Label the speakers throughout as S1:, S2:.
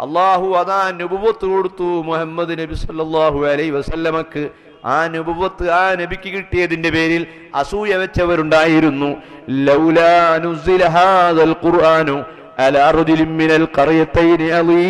S1: അള്ളാഹു അതാ നുബുവത്ത് കൊടുത്തു മുഹമ്മദ് നബി സല്ലല്ലാഹു അലൈഹി വസല്ലമക്ക്. ആ നുബുവത്ത് ആ നബിക്ക് കിട്ടിയതിന്റെ പേരിൽ അസൂയ വെച്ചവരുണ്ടായിരുന്നു. ലൗലാ നുസില ഹാദൽ ഖുർആനു അലാ റജുലിൻ മിനൽ ഖറയതൈനി അളീം.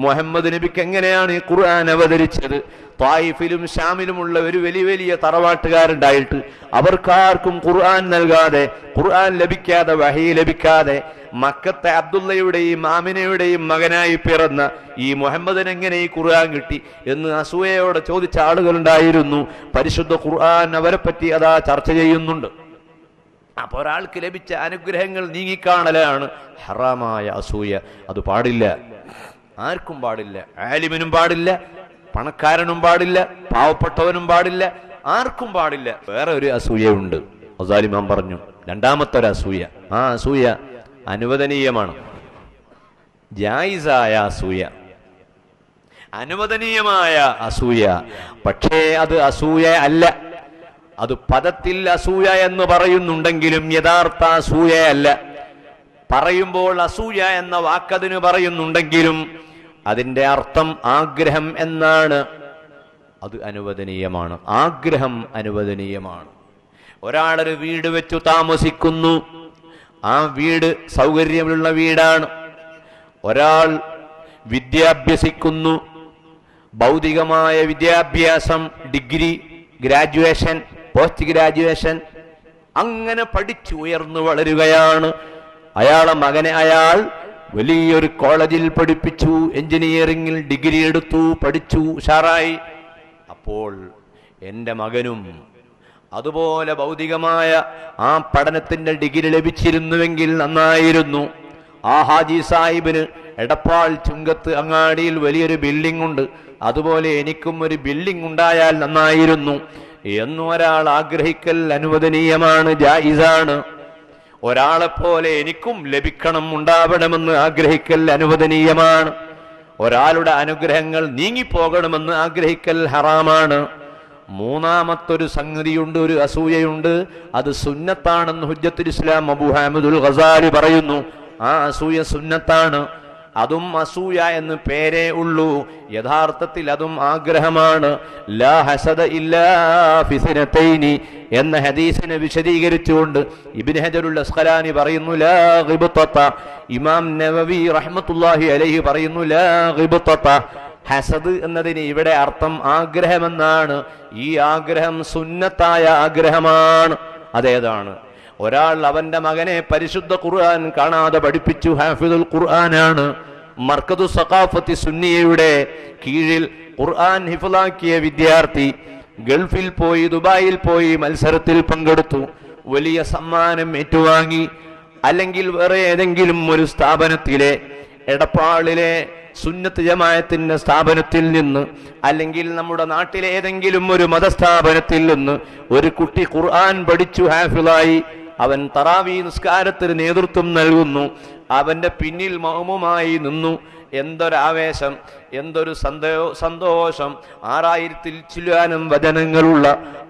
S1: മുഹമ്മദ് നബിക്ക് എങ്ങനെയാണ് ഈ ഖുർആൻ അവതരിച്ചത്? ത്വായിഫിലും ഷാമിലുമുള്ള ഒരു വലിയ വലിയ തറവാട്ടുകാരുണ്ടായിട്ട് അവർക്കാർക്കും ഖുർആൻ നൽകാതെ, ഖുർആൻ ലഭിക്കാതെ, വഹി ലഭിക്കാതെ മക്കത്തെ അബ്ദുള്ളയുടെയും ആമിനയുടെയും മകനായി പിറന്ന ഈ മുഹമ്മദിന് എങ്ങനെ ഈ ഖുർആൻ കിട്ടി എന്ന് അസൂയയോടെ ചോദിച്ച ആളുകളുണ്ടായിരുന്നു. പരിശുദ്ധ ഖുർആൻ അവരെ പറ്റി അതാ ചർച്ച ചെയ്യുന്നുണ്ട്. അപ്പൊ ഒരാൾക്ക് ലഭിച്ച അനുഗ്രഹങ്ങൾ നീങ്ങിക്കാണലാണ് ഹറാമായ അസൂയ. അത് പാടില്ല, ആർക്കും പാടില്ല. ആലിമിനും പാടില്ല, പണക്കാരനും പാടില്ല, പാവപ്പെട്ടവനും പാടില്ല, ആർക്കും പാടില്ല. വേറെ ഒരു അസൂയയുണ്ട്. അസാലിമാൻ പറഞ്ഞു, രണ്ടാമത്തെ ഒരു അസൂയ. ആ അസൂയ അനുവദനീയമാണ്. ജായിസായ അസൂയ, അനുവദനീയമായ അസൂയ. പക്ഷേ അത് അസൂയ അല്ല. അത് പദത്തിൽ അസൂയ എന്ന് പറയുന്നുണ്ടെങ്കിലും യഥാർത്ഥ അസൂയയല്ല. പറയുമ്പോൾ അസൂയ എന്ന വാക്കതിന് പറയുന്നുണ്ടെങ്കിലും അതിന്റെ അർത്ഥം ആഗ്രഹം എന്നാണ്. അത് അനുവദനീയമാണ്. ആഗ്രഹം അനുവദനീയമാണ്. ഒരാളൊരു വീട് വെച്ചു താമസിക്കുന്നു. ആ വീട് സൗകര്യമുള്ള വീടാണ്. ഒരാൾ വിദ്യാഭ്യസിക്കുന്നു. ഭൗതികമായ വിദ്യാഭ്യാസം, ഡിഗ്രി, ഗ്രാജുവേഷൻ, പോസ്റ്റ് ഗ്രാജുവേഷൻ, അങ്ങനെ പഠിച്ചു ഉയർന്നു വളരുകയാണ്. അയാളെ മകനെ അയാൾ വലിയൊരു കോളേജിൽ പഠിപ്പിച്ചു, എഞ്ചിനീയറിംഗിൽ ഡിഗ്രി എടുത്തു, പഠിച്ചു, ഉഷാറായി. അപ്പോൾ എൻ്റെ മകനും അതുപോലെ ഭൗതികമായ ആ പഠനത്തിന്റെ ഡിഗ്രി ലഭിച്ചിരുന്നുവെങ്കിൽ നന്നായിരുന്നു. ആ ഹാജി സാഹിബിന് എടപ്പാൾ ചുങ്കത്ത് അങ്ങാടിയിൽ വലിയൊരു ബിൽഡിംഗ് ഉണ്ട്, അതുപോലെ എനിക്കും ഒരു ബിൽഡിംഗ് ഉണ്ടായാൽ നന്നായിരുന്നു എന്ന് ഒരാൾ ആഗ്രഹിക്കൽ അനുവദനീയമാണ്, ജായിസാണ്. ഒരാളെപ്പോലെ എനിക്കും ലഭിക്കണം, ഉണ്ടാവണമെന്ന് ആഗ്രഹിക്കൽ അനുവദനീയമാണ്. ഒരാളുടെ അനുഗ്രഹങ്ങൾ നീങ്ങിപ്പോകണമെന്ന് ആഗ്രഹിക്കൽ ഹറാമാണ്. മൂന്നാമത്തൊരു സംഗതിയുണ്ട്, ഒരു അസൂയയുണ്ട്. അത് സുന്നത്താണെന്ന് ഹുജ്ജത്തുൽ ഇസ്ലാം അബൂ ഹമീദുൽ ഗസാലി പറയുന്നു. ആ അസൂയ സുന്നത്താണ്. അതും അസൂയ എന്ന് പേരേ ഉള്ളൂ, യഥാർത്ഥത്തിൽ അതും ആഗ്രഹമാണ്. ലാ ഹസദ ഇല്ലാ ഫിസ്നതൈനി എന്ന ഹദീസിനെ വിശദീകരിച്ചുകൊണ്ട് ഇബ്നു ഹജറുൽ അസ്ഖലാനി പറയുന്നു ലാ ഗിബ്തത. ഇമാം നവവി റഹ്മത്തുള്ളാഹി അലൈഹി പറയുന്നു ലാ ഗിബ്തത. ഹസദ് എന്നതിന് ഇവിടെ അർത്ഥം ആഗ്രഹമെന്നാണ്. ഈ ആഗ്രഹം സുന്നത്തായ ആഗ്രഹമാണ്. അതേതാണ്? ഒരാൾ അവന്റെ മകനെ പരിശുദ്ധ ഖുർആൻ കാണാതെ പഠിപ്പിച്ചു, ഹാഫിദുൽ ഖുർആനാണ്. മർക്കദു സഖാഫത്തി സുന്നിയയുടെ കീഴിൽ ഖുർആൻ ഹിഫ്ളാക്കിയ വിദ്യാർത്ഥി ഗൾഫിൽ പോയി, ദുബായിൽ പോയി മത്സരത്തിൽ പങ്കെടുത്തു, വലിയ സമ്മാനം ഏറ്റുവാങ്ങി. അല്ലെങ്കിൽ വേറെ ഏതെങ്കിലും ഒരു സ്ഥാപനത്തിലെ, എടപ്പാളിലെ സുന്നത്ത് ജമാഅത്തിന്റെ സ്ഥാപനത്തിൽ നിന്ന്, അല്ലെങ്കിൽ നമ്മുടെ നാട്ടിലെ ഏതെങ്കിലും ഒരു മതസ്ഥാപനത്തിൽ നിന്ന് ഒരു കുട്ടി ഖുർആൻ പഠിച്ചു, ഹാഫിളായി. അവൻ തറാവീ നിസ്കാരത്തിന് നേതൃത്വം നൽകുന്നു. അവന്റെ പിന്നിൽ മഅ്മൂമായി നിന്നു. എന്തൊരാവേശം, എന്തൊരു സന്തോഷം! 6000-ൽ ചില്ലാനം വചനങ്ങളുള്ള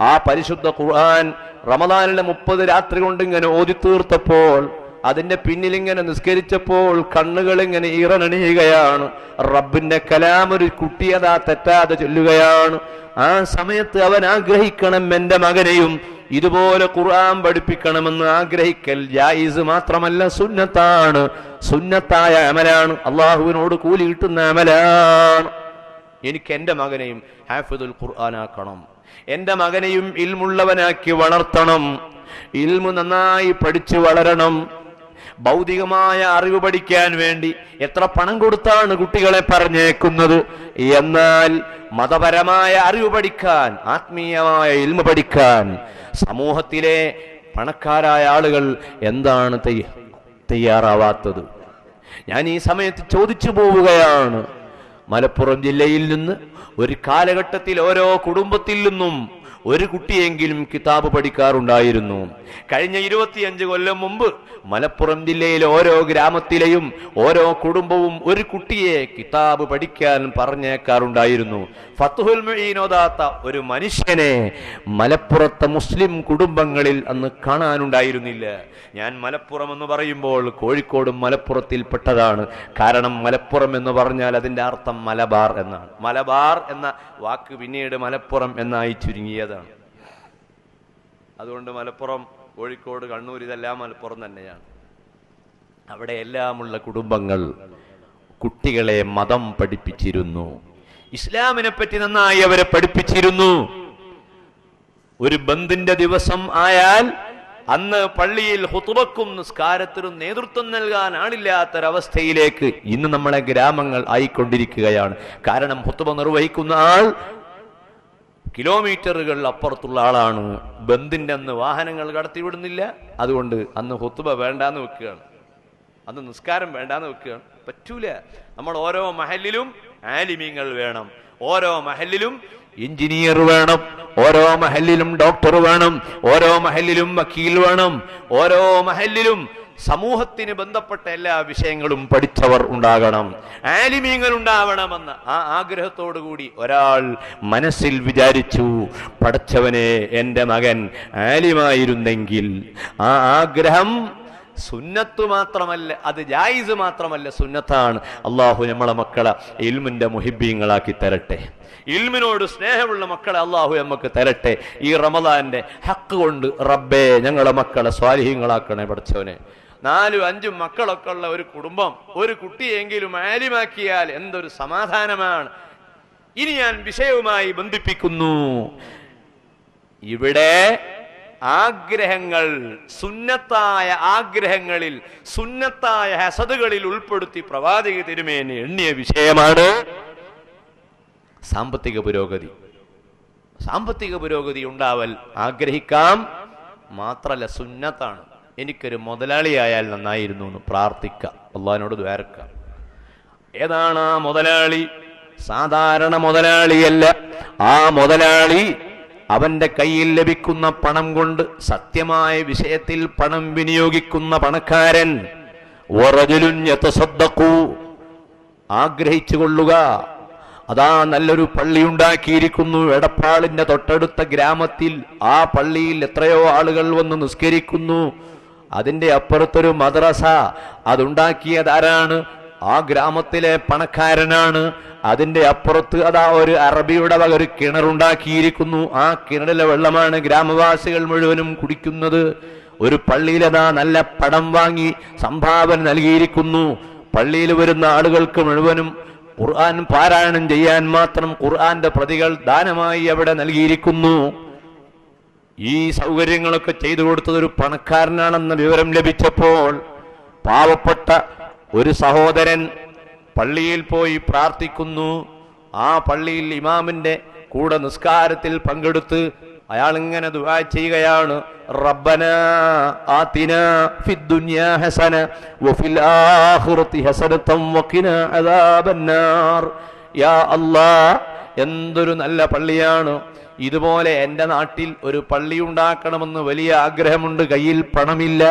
S1: ആ പരിശുദ്ധ ഖുർആൻ റമദാനിലെ 30 രാത്രി കൊണ്ട് ഇങ്ങനെ ഓതി തീർത്തപ്പോൾ, അതിന്റെ പിന്നിൽ ഇങ്ങനെ നിസ്കരിച്ചപ്പോൾ കണ്ണുകൾ ഇങ്ങനെ ഈറനണിയുകയാണ്. റബ്ബിന്റെ കലാം ഒരു കുട്ടിയതാ തെറ്റാതെ ചൊല്ലുകയാണ്. ആ സമയത്ത് അവൻ ആഗ്രഹിക്കണം, എന്റെ മകനെയും ഇതുപോലെ ഖുർആൻ പഠിപ്പിക്കണമെന്ന് ആഗ്രഹിക്കൽ ജായിസ് മാത്രമല്ല, സുന്നത്താണ്. സുന്നത്തായ അമലാണ്, അള്ളാഹുവിനോട് കൂലി കിട്ടുന്ന അമലാണ്. എനിക്ക് എൻ്റെ മകനെയും ഹാഫിദുൽ ഖുർആനാക്കണം, എൻ്റെ മകനെയും ഇൽമുള്ളവനാക്കി വളർത്തണം, ഇൽമു നന്നായി പഠിച്ചു വളരണം. ഭൗതികമായ അറിവ് പഠിക്കാൻ വേണ്ടി എത്ര പണം കൊടുത്താണ് കുട്ടികളെ പറഞ്ഞേക്കുന്നത്. എന്നാൽ മതപരമായ അറിവ് പഠിക്കാൻ, ആത്മീയമായ ഇൽമു പഠിക്കാൻ സമൂഹത്തിലെ പണക്കാരായ ആളുകൾ എന്താണ് തയ്യാറാവാത്തത്? ഞാൻ ഈ സമയത്ത് ചോദിച്ചു പോവുകയാണ്. മലപ്പുറം ജില്ലയിൽ നിന്ന് ഒരു കാലഘട്ടത്തിൽ ഓരോ കുടുംബത്തിൽ നിന്നും ഒരു കുട്ടിയെങ്കിലും കിതാബ് പഠിക്കാറുണ്ടായിരുന്നു. കഴിഞ്ഞ 25 കൊല്ലം മുമ്പ് മലപ്പുറം ജില്ലയിലെ ഓരോ ഗ്രാമത്തിലെയും ഓരോ കുടുംബവും ഒരു കുട്ടിയെ കിതാബ് പഠിക്കാൻ പറഞ്ഞേക്കാറുണ്ടായിരുന്നു. ഫത്ഹുൽ മുഈൻ ഓതാത്ത ഒരു മനുഷ്യനെ മലപ്പുറത്തെ മുസ്ലിം കുടുംബങ്ങളിൽ അന്ന് കാണാനുണ്ടായിരുന്നില്ല. ഞാൻ മലപ്പുറം എന്ന് പറയുമ്പോൾ കോഴിക്കോടും മലപ്പുറത്തിൽപ്പെട്ടതാണ്. കാരണം മലപ്പുറം എന്ന് പറഞ്ഞാൽ അതിൻ്റെ അർത്ഥം മലബാർ എന്നാണ്. മലബാർ എന്ന വാക്ക് പിന്നീട് മലപ്പുറം എന്നായി ചുരുങ്ങിയതാണ്. അതുകൊണ്ട് മലപ്പുറം, കോഴിക്കോട്, കണ്ണൂർ ഇതെല്ലാം മലപ്പുറം തന്നെയാണ്. അവിടെ എല്ലാമുള്ള കുടുംബങ്ങൾ കുട്ടികളെ മതം പഠിപ്പിച്ചിരുന്നു. ഇസ്ലാമിനെ പറ്റി നന്നായി അവരെ പഠിപ്പിച്ചിരുന്നു. ഒരു ബന്ദിന്റെ ദിവസം ആയാൽ അന്ന് പള്ളിയിൽ ഖുതുബക്കും നിസ്കാരത്തിനും നേതൃത്വം നൽകാൻ ആളില്ലാത്തൊരവസ്ഥയിലേക്ക് ഇന്ന് നമ്മളെ ഗ്രാമങ്ങൾ ആയിക്കൊണ്ടിരിക്കുകയാണ്. കാരണം ഖുതുബ നിർവഹിക്കുന്ന ആൾ കിലോമീറ്ററുകൾ അപ്പുറത്തുള്ള ആളാണ്. ബന്ദിന്റെ അന്ന് വാഹനങ്ങൾ കടത്തിവിടുന്നില്ല. അതുകൊണ്ട് അന്ന് ഖുതുബ വേണ്ടാന്ന് വെക്കുകയാണ്, അന്ന് നിസ്കാരം വേണ്ടാന്ന് വെക്കുകയാണ്. പറ്റൂല. നമ്മൾ ഓരോ മഹല്ലിലും ആലിമീങ്ങൾ വേണം, ഓരോ മഹല്ലിലും എഞ്ചിനീയർ വേണം, ഓരോ മഹല്ലിലും ഡോക്ടർ വേണം, ഓരോ മഹല്ലിലും വക്കീൽ വേണം, ഓരോ മഹല്ലിലും സമൂഹത്തിന് ബന്ധപ്പെട്ട എല്ലാ വിഷയങ്ങളും പഠിച്ചവർ ഉണ്ടാകണം, ആലിമീങ്ങൾ ഉണ്ടാവണമെന്ന ആ ആഗ്രഹത്തോടു കൂടി ഒരാൾ മനസ്സിൽ വിചാരിച്ചു, പഠിച്ചവനെ എൻ്റെ മകൻ ആലിമായിരുന്നെങ്കിൽ. ആ ആഗ്രഹം സുന്നത്ത് മാത്രമല്ല, അത് ജായിസ് മാത്രമല്ല, സുന്നത്താണ്. അള്ളാഹു നമ്മളെ മക്കളെ ഇൽമിന്റെ മുഹിബ്ബീങ്ങളാക്കി തരട്ടെ. ഇൽമിനോട് സ്നേഹമുള്ള മക്കളെ അള്ളാഹു നമുക്ക് തരട്ടെ. ഈ റമദാന്റെ ഹക്ക് കൊണ്ട് റബ്ബേ ഞങ്ങളെ മക്കളെ സ്വാലിഹീങ്ങളാക്കണേ പഠിച്ചവനെ. 4-5 മക്കളൊക്കെ ഉള്ള ഒരു കുടുംബം ഒരു കുട്ടിയെങ്കിലും ആലിമാക്കിയാൽ എന്തൊരു സമാധാനമാണ്. ഇനി ഞാൻ വിഷയവുമായി ബന്ധിപ്പിക്കുന്നു. ഇവിടെ ആഗ്രഹങ്ങൾ, സുന്നത്തായ ആഗ്രഹങ്ങളിൽ, സുന്നത്തായ ഹസദുകളിൽ ഉൾപ്പെടുത്തി പ്രവാചക തിരുമേനി എണ്ണിയ വിഷയമാണ് സാമ്പത്തിക പുരോഗതി. സാമ്പത്തിക പുരോഗതി ഉണ്ടാവൽ ആഗ്രഹിക്കാം, മാത്രല്ല സുന്നത്താണ്. എനിക്കൊരു മുതലാളിയായാൽ നന്നായിരുന്നു എന്ന് പ്രാർത്ഥിക്കാം, അള്ളാഹിനോട് ദ്വാരക്കാം. ഏതാണ് ആ മുതലാളി? സാധാരണ മുതലാളിയല്ല. ആ മുതലാളി അവന്റെ കയ്യിൽ ലഭിക്കുന്ന പണം കൊണ്ട് സത്യമായ വിഷയത്തിൽ പണം വിനിയോഗിക്കുന്ന പണക്കാരൻ. വറജുലുൻ യതസദ്ദഖു, ആഗ്രഹിച്ചു കൊള്ളുക. അതാ നല്ലൊരു പള്ളി ഉണ്ടാക്കിയിരിക്കുന്നു എടപ്പാളിന്റെ തൊട്ടടുത്ത ഗ്രാമത്തിൽ. ആ പള്ളിയിൽ എത്രയോ ആളുകൾ വന്ന് നിസ്കരിക്കുന്നു. അതിന്റെ അപ്പുറത്തൊരു മദ്രസ, അതുണ്ടാക്കിയതാരാണ്? ആ ഗ്രാമത്തിലെ പണക്കാരനാണ്. അതിന്റെ അപ്പുറത്ത് അതാ ഒരു അറബിയുടെ വക ഒരു കിണറുണ്ടാക്കിയിരിക്കുന്നു. ആ കിണറിലെ വെള്ളമാണ് ഗ്രാമവാസികൾ മുഴുവനും കുടിക്കുന്നത്. ഒരു പള്ളിയിലതാ നല്ല പടം വാങ്ങി സംഭാവന നൽകിയിരിക്കുന്നു. പള്ളിയിൽ വരുന്ന ആളുകൾക്ക് മുഴുവനും ഖുർആൻ പാരായണം ചെയ്യാൻ മാത്രം ഖുർആന്റെ പ്രതികൾ ദാനമായി അവിടെ നൽകിയിരിക്കുന്നു. ഈ സൗകര്യങ്ങളൊക്കെ ചെയ്തു കൊടുത്തത് ഒരു പണക്കാരനാണെന്ന വിവരം ലഭിച്ചപ്പോൾ പാവപ്പെട്ട ഒരു സഹോദരൻ പള്ളിയിൽ പോയി പ്രാർത്ഥിക്കുന്നു. ആ പള്ളിയിൽ ഇമാമിന്റെ കൂടെ നിസ്കാരത്തിൽ പങ്കെടുത്ത് അയാൾ ഇങ്ങനെ ദുആ ചെയ്യുകയാണ്. റബ്ബനാ ആതിനാ ഫിദ്ദുനിയാ ഹസന വഫിൽ ആഖിറതി ഹസനതൻ വഖിനാ അദാബന്നാർ. യാ അല്ലാഹ്, എന്തൊരു നല്ല പള്ളിയാണ്. ഇതുപോലെ എൻ്റെ നാട്ടിൽ ഒരു പള്ളി ഉണ്ടാക്കണമെന്ന് വലിയ ആഗ്രഹമുണ്ട്. കയ്യിൽ പണമില്ല.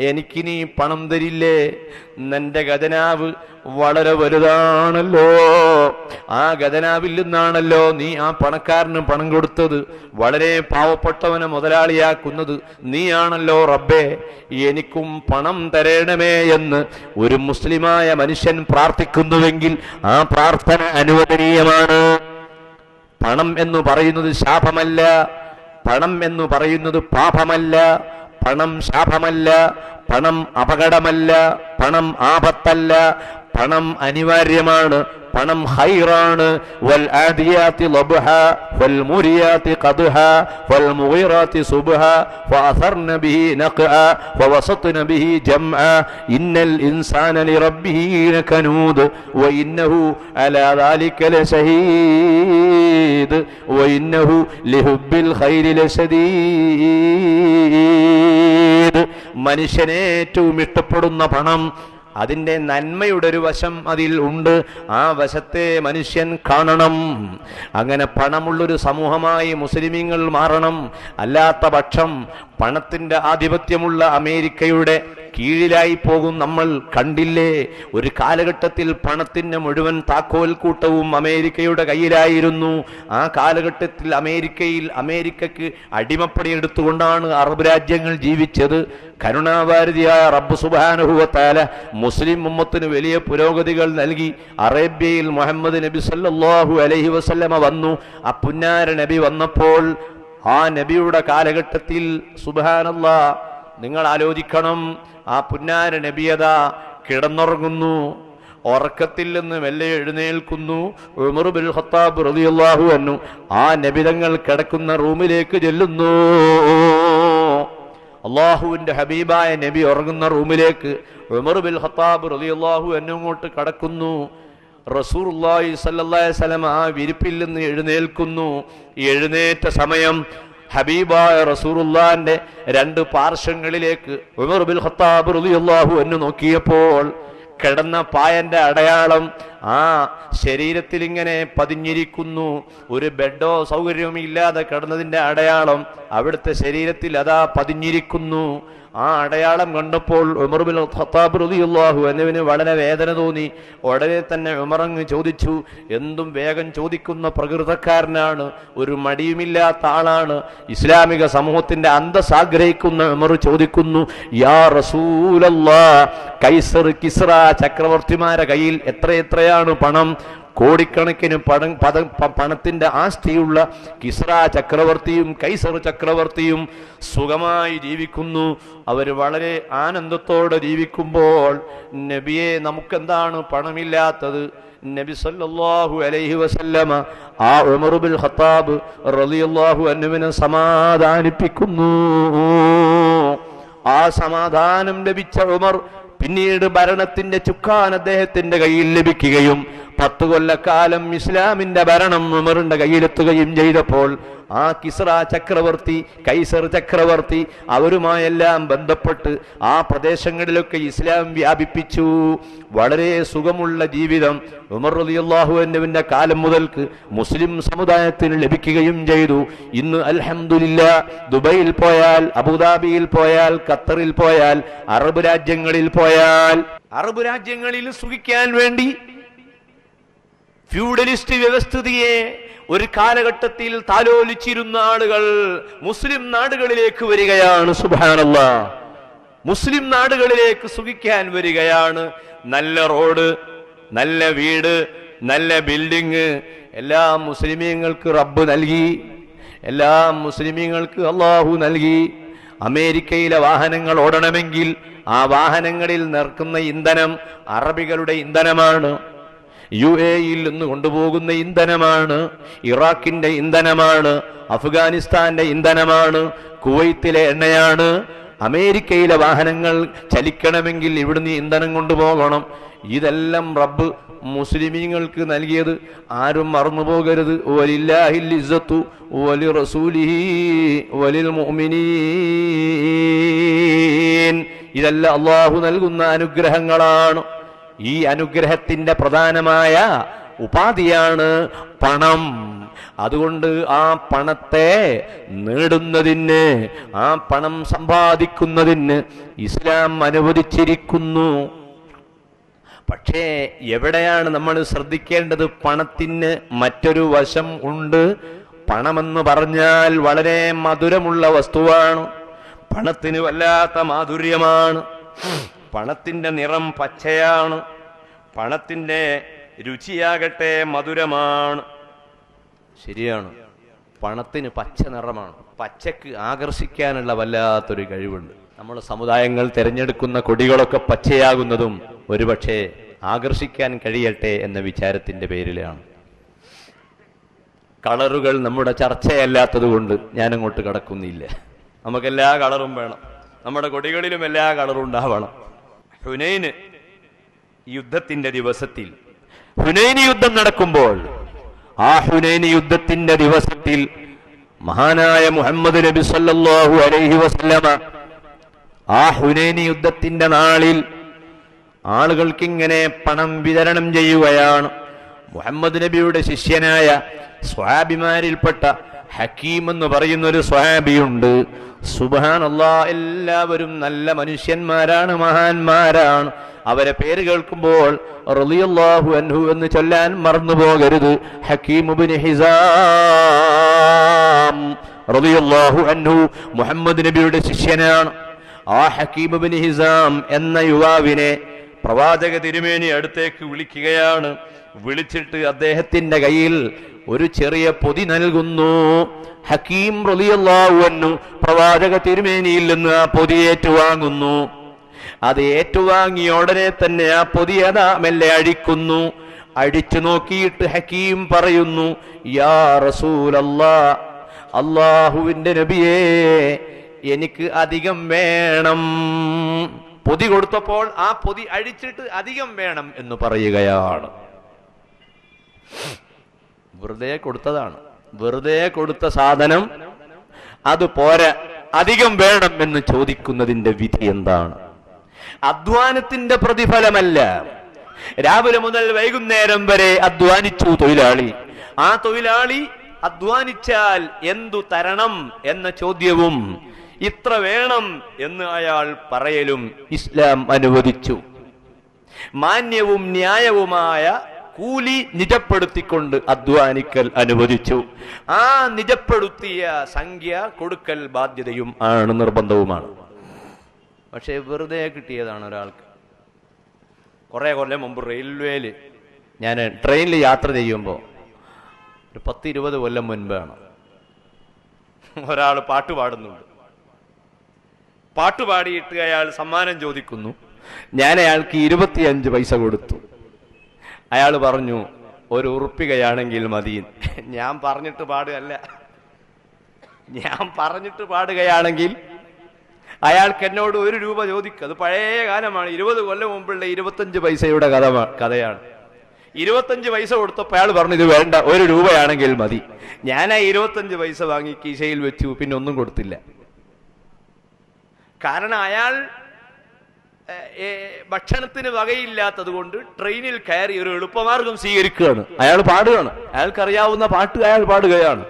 S1: എനിക്കിനി പണം തരില്ലേ? നിന്റെ ഖജനാവ് വളരെ വലുതാണല്ലോ. ആ ഖജനാവിൽ നിന്നാണല്ലോ നീ ആ പണക്കാരന് പണം കൊടുത്തത്. വളരെ പാവപ്പെട്ടവനെ മുതലാളിയാക്കുന്നത് നീയാണല്ലോ റബ്ബേ. എനിക്കും പണം തരണമേ എന്ന് ഒരു മുസ്ലിമായ മനുഷ്യൻ പ്രാർത്ഥിക്കുന്നുവെങ്കിൽ ആ പ്രാർത്ഥന അനുവദനീയമാണ്. പണം എന്ന് പറയുന്നത് ശാപമല്ല, പണം എന്ന് പറയുന്നത് പാപമല്ല, പണം ശാപമല്ല, പണം അപകടമല്ല, പണം ആപത്തല്ല, പണം അനിവാര്യമാണ്, പണം ഖൈറാണ്. വൽ ആദിയാതി ലബ്ഹ വൽ മുരിയാതി ഖദ്ഹ വൽ മുഗിറാതി സുബ്ഹ ഫഅഥർന ബിഹി നഖഅ വവസത്ന ബിഹി ജംഅ ഇന്നൽ ഇൻസാന ലിറബ്ബിഹി ലകനൂദ് വഇന്നഹു അലാ ദാലിക ലശഹീദ് വഇന്നഹു ലിഹുബ്ബിൽ ഖൈരി ലശദീദ്. മനുഷ്യനെ ഏറ്റവും ഇഷ്ടപ്പെടുന്ന പണം അതിൻ്റെ നന്മയുടെ ഒരു വശം അതിൽ ഉണ്ട്. ആ വശത്തെ മനുഷ്യൻ കാണണം. അങ്ങനെ പണമുള്ളൊരു സമൂഹമായി മുസ്ലിമീങ്ങൾ മാറണം. അല്ലാത്ത പക്ഷം പണത്തിൻ്റെ ആധിപത്യമുള്ള അമേരിക്കയുടെ കീഴിലായി പോകും. നമ്മൾ കണ്ടില്ലേ, ഒരു കാലഘട്ടത്തിൽ പണത്തിൻ്റെ മുഴുവൻ താക്കോൽ കൂട്ടവും അമേരിക്കയുടെ കയ്യിലായിരുന്നു. ആ കാലഘട്ടത്തിൽ അമേരിക്കയ്ക്ക് അടിമപ്പണി എടുത്തുകൊണ്ടാണ് അറബ് രാജ്യങ്ങൾ ജീവിച്ചത്. കരുണാഭാരതിയായ റബ്ബ് സുബ്ഹാനഹു വ തആല മുസ്ലിം ഉമ്മത്തിന് വലിയ പുരോഗതികൾ നൽകി. അറേബ്യയിൽ മുഹമ്മദ് നബി സല്ലല്ലാഹു അലൈഹി വസല്ലമ വന്നു. ആ പുന്നാര നബി വന്നപ്പോൾ ആ നബിയുടെ കാലഘട്ടത്തിൽ സുബ്ഹാനല്ലാഹ്, നിങ്ങൾ ആലോചിക്കണം, ആ പുന്നാര നബിയതാ കിടന്നുറങ്ങുന്നു. ഉറക്കത്തിൽ നിന്ന് മെല്ലെ എഴുന്നേൽക്കുന്നു. ഉമർ ബിൻ ഖത്താബ് റളിയല്ലാഹു അൻഹു ആ നബിതങ്ങൾ കിടക്കുന്ന റൂമിലേക്ക് ചെല്ലുന്നു. അള്ളാഹുവിന്റെ ഹബീബായ നബി ഉറങ്ങുന്ന റൂമിലേക്ക് ഉമർ ബിൻ ഖത്താബ് റളിയല്ലാഹു അൻഹു അങ്ങോട്ട് കടക്കുന്നു. റസൂലുള്ളാഹി സ്വല്ലല്ലാഹു അലൈഹി വസല്ലം ആ വിരിപ്പിൽ നിന്ന് എഴുന്നേൽക്കുന്നു. എഴുന്നേറ്റ സമയം ഹബീബായ റസൂലുള്ളാഹിന്റെ രണ്ട് പാർശ്വങ്ങളിലേക്ക് ഉമർ ബിൻ ഖത്താബ് റളിയല്ലാഹു അൻഹു നോക്കിയപ്പോൾ കിടന്ന പായന്റെ അടയാളം ആ ശരീരത്തിൽ ഇങ്ങനെ പതിഞ്ഞിരിക്കുന്നു. ഒരു ബെഡോ സൗകര്യമോ ഇല്ലാതെ കിടന്നതിന്റെ അടയാളം അവിടുത്തെ ശരീരത്തിൽ അതാ പതിഞ്ഞിരിക്കുന്നു. ആ അടയാളം കണ്ടപ്പോൾ ഉമർ ബിൻ ഖത്താബ് റളിയല്ലാഹു അൻഹുവിന് വളരെ വേദന തോന്നി. ഉടനെ തന്നെ ഉമറങ്ങ് ചോദിച്ചു, എന്തും വേഗം ചോദിക്കുന്ന പ്രകൃതക്കാരനാണ്, ഒരു മടിയുമില്ലാത്ത ആളാണ്, ഇസ്ലാമിക സമൂഹത്തിന്റെ അന്തസ് ആഗ്രഹിക്കുന്ന ഉമർ ചോദിക്കുന്നു, യാ റസൂലല്ലാഹ്, കൈസർ കിസ്റ ചക്രവർത്തിമാരെ കയ്യിൽ എത്രയാണ് പണം? കോടിക്കണക്കിന് പണത്തിന്റെ ആസ്തിയുള്ള കിസ്റ ചക്രവർത്തിയും കൈസർ ചക്രവർത്തിയും സുഖമായി ജീവിക്കുന്നു. അവർ വളരെ ആനന്ദത്തോടെ ജീവിക്കുമ്പോൾ നബിയെ, നമുക്കെന്താണ് പണമില്ലാത്തത്? നബി സല്ലല്ലാഹു അലൈഹി വസല്ലമ ആ ഉമർ ബിൻ ഖത്താബ് റളിയല്ലാഹു അൻഹുവിനെ സമാധാനിപ്പിക്കുന്നു. ആ സമാധാനം ലഭിച്ച ഉമർ പിന്നീട് ഭരണത്തിന്റെ ചുക്കാൻ അദ്ദേഹത്തിന്റെ കയ്യിൽ ലഭിക്കുകയും 10 കൊല്ലക്കാലം ഇസ്ലാമിന്റെ ഭരണം ഉമറിന്റെ കയ്യിലെത്തുകയും ചെയ്തപ്പോൾ ആ കിസ്റ ചക്രവർത്തി കൈസർ ചക്രവർത്തി അവരുമായെല്ലാം ബന്ധപ്പെട്ട് ആ പ്രദേശങ്ങളിലൊക്കെ ഇസ്ലാം വ്യാപിപ്പിച്ചു. വളരെ സുഖമുള്ള ജീവിതം ഉമർ റളിയല്ലാഹു അൻഹുവിന്റെ കാലം മുതൽക്ക് മുസ്ലിം സമുദായത്തിന് ലഭിക്കുകയും ചെയ്തു. ഇന്ന് അൽഹംദുലില്ലാഹ് ദുബൈയിൽ പോയാൽ, അബുദാബിയിൽ പോയാൽ, ഖത്തറിൽ പോയാൽ, അറബ് രാജ്യങ്ങളിൽ പോയാൽ, അറബ് രാജ്യങ്ങളിൽ സുഖിക്കാൻ വേണ്ടി ഫ്യൂഡലിസ്റ്റ് വ്യവസ്ഥിതിയെ ഒരു കാലഘട്ടത്തിൽ താലോലിച്ചിരുന്ന ആളുകൾ മുസ്ലിം നാടുകളിലേക്ക് വരികയാണ്. സുബ്ഹാനല്ലാഹ്, മുസ്ലിം നാടുകളിലേക്ക് സുഖിക്കാൻ വരികയാണ്. നല്ല റോഡ്, നല്ല വീട്, നല്ല ബിൽഡിങ് എല്ലാം മുസ്ലിമീങ്ങൾക്ക് റബ്ബ് നൽകി, എല്ലാം മുസ്ലിമീങ്ങൾക്ക് അള്ളാഹു നൽകി. അമേരിക്കയിലെ വാഹനങ്ങൾ ഓടണമെങ്കിൽ ആ വാഹനങ്ങളിൽ നിറക്കുന്ന ഇന്ധനം അറബികളുടെ ഇന്ധനമാണ്. UAE-യിൽ നിന്ന് കൊണ്ടുപോകുന്ന ഇന്ധനമാണ്, ഇറാഖിന്റെ ഇന്ധനമാണ്, അഫ്ഗാനിസ്ഥാന്റെ ഇന്ധനമാണ്, കുവൈത്തിലെ എണ്ണയാണ്. അമേരിക്കയിലെ വാഹനങ്ങൾ ചലിക്കണമെങ്കിൽ ഇവിടുന്ന് ഇന്ധനം കൊണ്ടുപോകണം. ഇതെല്ലാം റബ്ബ് മുസ്ലിമീങ്ങൾക്ക് നൽകിയത് ആരും മറന്നുപോകരുത്. വലില്ലാഹിൽ ഇസ്സത്തു വലിറസൂലിഹി വലിൽ മുഅ്മിനീൻ. ഇതെല്ലാം അല്ലാഹു നൽകുന്ന അനുഗ്രഹങ്ങളാണ്. ഈ അനുഗ്രഹത്തിന്റെ പ്രധാനമായ ഉപാധിയാണ് പണം. അതുകൊണ്ട് ആ പണത്തെ നേടുന്നതിന്, ആ പണം സമ്പാദിക്കുന്നതിന് ഇസ്ലാം അനുവദിച്ചിരിക്കുന്നു. പക്ഷേ എവിടെയാണ് നമ്മൾ ശ്രദ്ധിക്കേണ്ടത്? പണത്തിന് മറ്റൊരു വശം ഉണ്ട്. പണമെന്ന് പറഞ്ഞാൽ വളരെ മധുരമുള്ള വസ്തുവാണ്. പണത്തിന് വല്ലാത്ത മാധുര്യമാണ്. പണത്തിന്റെ നിറം പച്ചയാണ്, പണത്തിന്റെ രുചിയാകട്ടെ മധുരമാണ്. ശരിയാണ്, പണത്തിന് പച്ച നിറമാണ്. പച്ചക്ക് ആകർഷിക്കാനുള്ള വല്ലാത്തൊരു കഴിവുണ്ട്. നമ്മുടെ സമുദായങ്ങൾ തിരഞ്ഞെടുക്കുന്ന കൊടികളൊക്കെ പച്ചയാകുന്നതും ഒരുപക്ഷെ ആകർഷിക്കാൻ കഴിയട്ടെ എന്ന വിചാരത്തിന്റെ പേരിലാണ്. കളറുകൾ നമ്മുടെ ചർച്ചയല്ലാത്തത് കൊണ്ട് ഞാനങ്ങോട്ട് കടക്കുന്നില്ല. നമുക്കെല്ലാ കളറും വേണം, നമ്മുടെ കൊടികളിലും എല്ലാ കളറും ഉണ്ടാവണം. ഹുനൈന് യുദ്ധത്തിന്റെ ദിവസത്തിൽ, ഹുനൈന് യുദ്ധം നടക്കുമ്പോൾ, ആ ഹുനൈന് യുദ്ധത്തിന്റെ ദിവസത്തിൽ മഹാനായ മുഹമ്മദ് നബി സല്ലല്ലാഹു അലൈഹി വസല്ലമ ആ ഹുനൈന് യുദ്ധത്തിന്റെ നാളിൽ ആളുകൾക്കിങ്ങനെ പണം വിതരണം ചെയ്യുകയാണ്. മുഹമ്മദ് നബിയുടെ ശിഷ്യനായ സ്വഹാബിമാരിൽപ്പെട്ട ഹക്കീം എന്ന് പറയുന്ന ഒരു സ്വഹാബിയുണ്ട്. സുബ്ഹാനല്ലാഹ്, എല്ലാവരും നല്ല മനുഷ്യന്മാരാണ്, മഹാന്മാരാണ്. അവരെ പേര് കേൾക്കുമ്പോൾ റളിയല്ലാഹു അൻഹു എന്ന് ചൊല്ലാൻ മറന്നു പോകരുത്. ഹക്കീം ഇബ്നു ഹിസാം റളിയല്ലാഹു അൻഹു മുഹമ്മദ് നബിയുടെ ശിഷ്യനാണ്. ആ ഹക്കീം ഇബ്നു ഹിസാം എന്ന യുവാവിനെ പ്രവാചക തിരുമേനി അടുത്തേക്ക് വിളിക്കുകയാണ്. വിളിച്ചിട്ട് അദ്ദേഹത്തിന്റെ കയ്യിൽ ഒരു ചെറിയ പൊതി നൽകുന്നു. ഹക്കീം റളിയല്ലാഹു അൻഹു പ്രവാചക തിരുമേനിയിൽ നിന്ന് ആ പൊതി ഏറ്റുവാങ്ങുന്നു. അത് ഏറ്റുവാങ്ങിയ ഉടനെ തന്നെ ആ പൊതി അതാ മെല്ലെ അഴിക്കുന്നു. അടിച്ചു നോക്കിയിട്ട് ഹക്കീം പറയുന്നു, യാ റസൂലല്ലാഹ്, അല്ലാഹുവിന്റെ നബിയേ, എനിക്ക് അധികം വേണം. പൊതി കൊടുത്തപ്പോൾ ആ പൊതി അഴിച്ചിട്ട് അധികം വേണം എന്ന് പറയുകയാണ്. വെറുതെ കൊടുത്തതാണ്, വെറുതെ കൊടുത്ത സാധനം അത് പോരാ, അധികം വേണം എന്ന് ചോദിക്കുന്നതിന്റെ വിധി എന്താണ്? അധ്വാനത്തിന്റെ പ്രതിഫലമല്ല. രാവിലെ മുതൽ വൈകുന്നേരം വരെ അധ്വാനിച്ചു തൊഴിലാളി. ആ തൊഴിലാളി അധ്വാനിച്ചാൽ എന്തു തരണം എന്ന ചോദ്യവും ഇത്ര വേണം എന്ന് അയാൾ പറയലും ഇസ്ലാം അനുവദിച്ചു. മാന്യവും ന്യായവുമായ കൂലി നിജപ്പെടുത്തിക്കൊണ്ട് അധ്വാനിക്കൽ അനുവദിച്ചു. ആ നിജപ്പെടുത്തിയ സംഖ്യ കൊടുക്കൽ ബാധ്യതയും ആണ്, നിർബന്ധവുമാണ്. പക്ഷെ വെറുതെ കിട്ടിയതാണ് ഒരാൾക്ക്. കുറെ കൊല്ലം മുമ്പ് റെയിൽവേയില് ഞാൻ ട്രെയിനിൽ യാത്ര ചെയ്യുമ്പോൾ, ഒരു 10-20 കൊല്ലം മുൻപാണ്, ഒരാൾ പാട്ട് പാടുന്നുണ്ട്. പാട്ട് പാടിയിട്ട് അയാൾ സമ്മാനം ചോദിക്കുന്നു. ഞാൻ അയാൾക്ക് 25 പൈസ കൊടുത്തു. അയാൾ പറഞ്ഞു, ഒരു ഉറുപ്പികയാണെങ്കിൽ മതി. ഞാൻ പറഞ്ഞിട്ട് പാടുകയല്ല, ഞാൻ പറഞ്ഞിട്ട് പാടുകയാണെങ്കിൽ അയാൾക്ക് എന്നോട് 1 രൂപ ചോദിക്കും. അത് പഴയ കാലമാണ്, 20 കൊല്ലം മുമ്പുള്ള 25 പൈസയുടെ കഥയാണ്. 25 പൈസ കൊടുത്തപ്പോൾ അയാൾ പറഞ്ഞു, ഇത് വേണ്ട, 1 രൂപയാണെങ്കിൽ മതി. ഞാൻ ആ 25 പൈസ വാങ്ങി കീശയിൽ വെച്ചു, പിന്നെ ഒന്നും കൊടുത്തില്ല. കാരണം അയാൾ ഭക്ഷണത്തിന് വകയില്ലാത്തത് കൊണ്ട് ട്രെയിനിൽ കയറി ഒരു എളുപ്പമാർഗം സ്വീകരിക്കുകയാണ്. അയാൾ പാടുകയാണ്, അയാൾക്കറിയാവുന്ന പാട്ട് അയാൾ പാടുകയാണ്.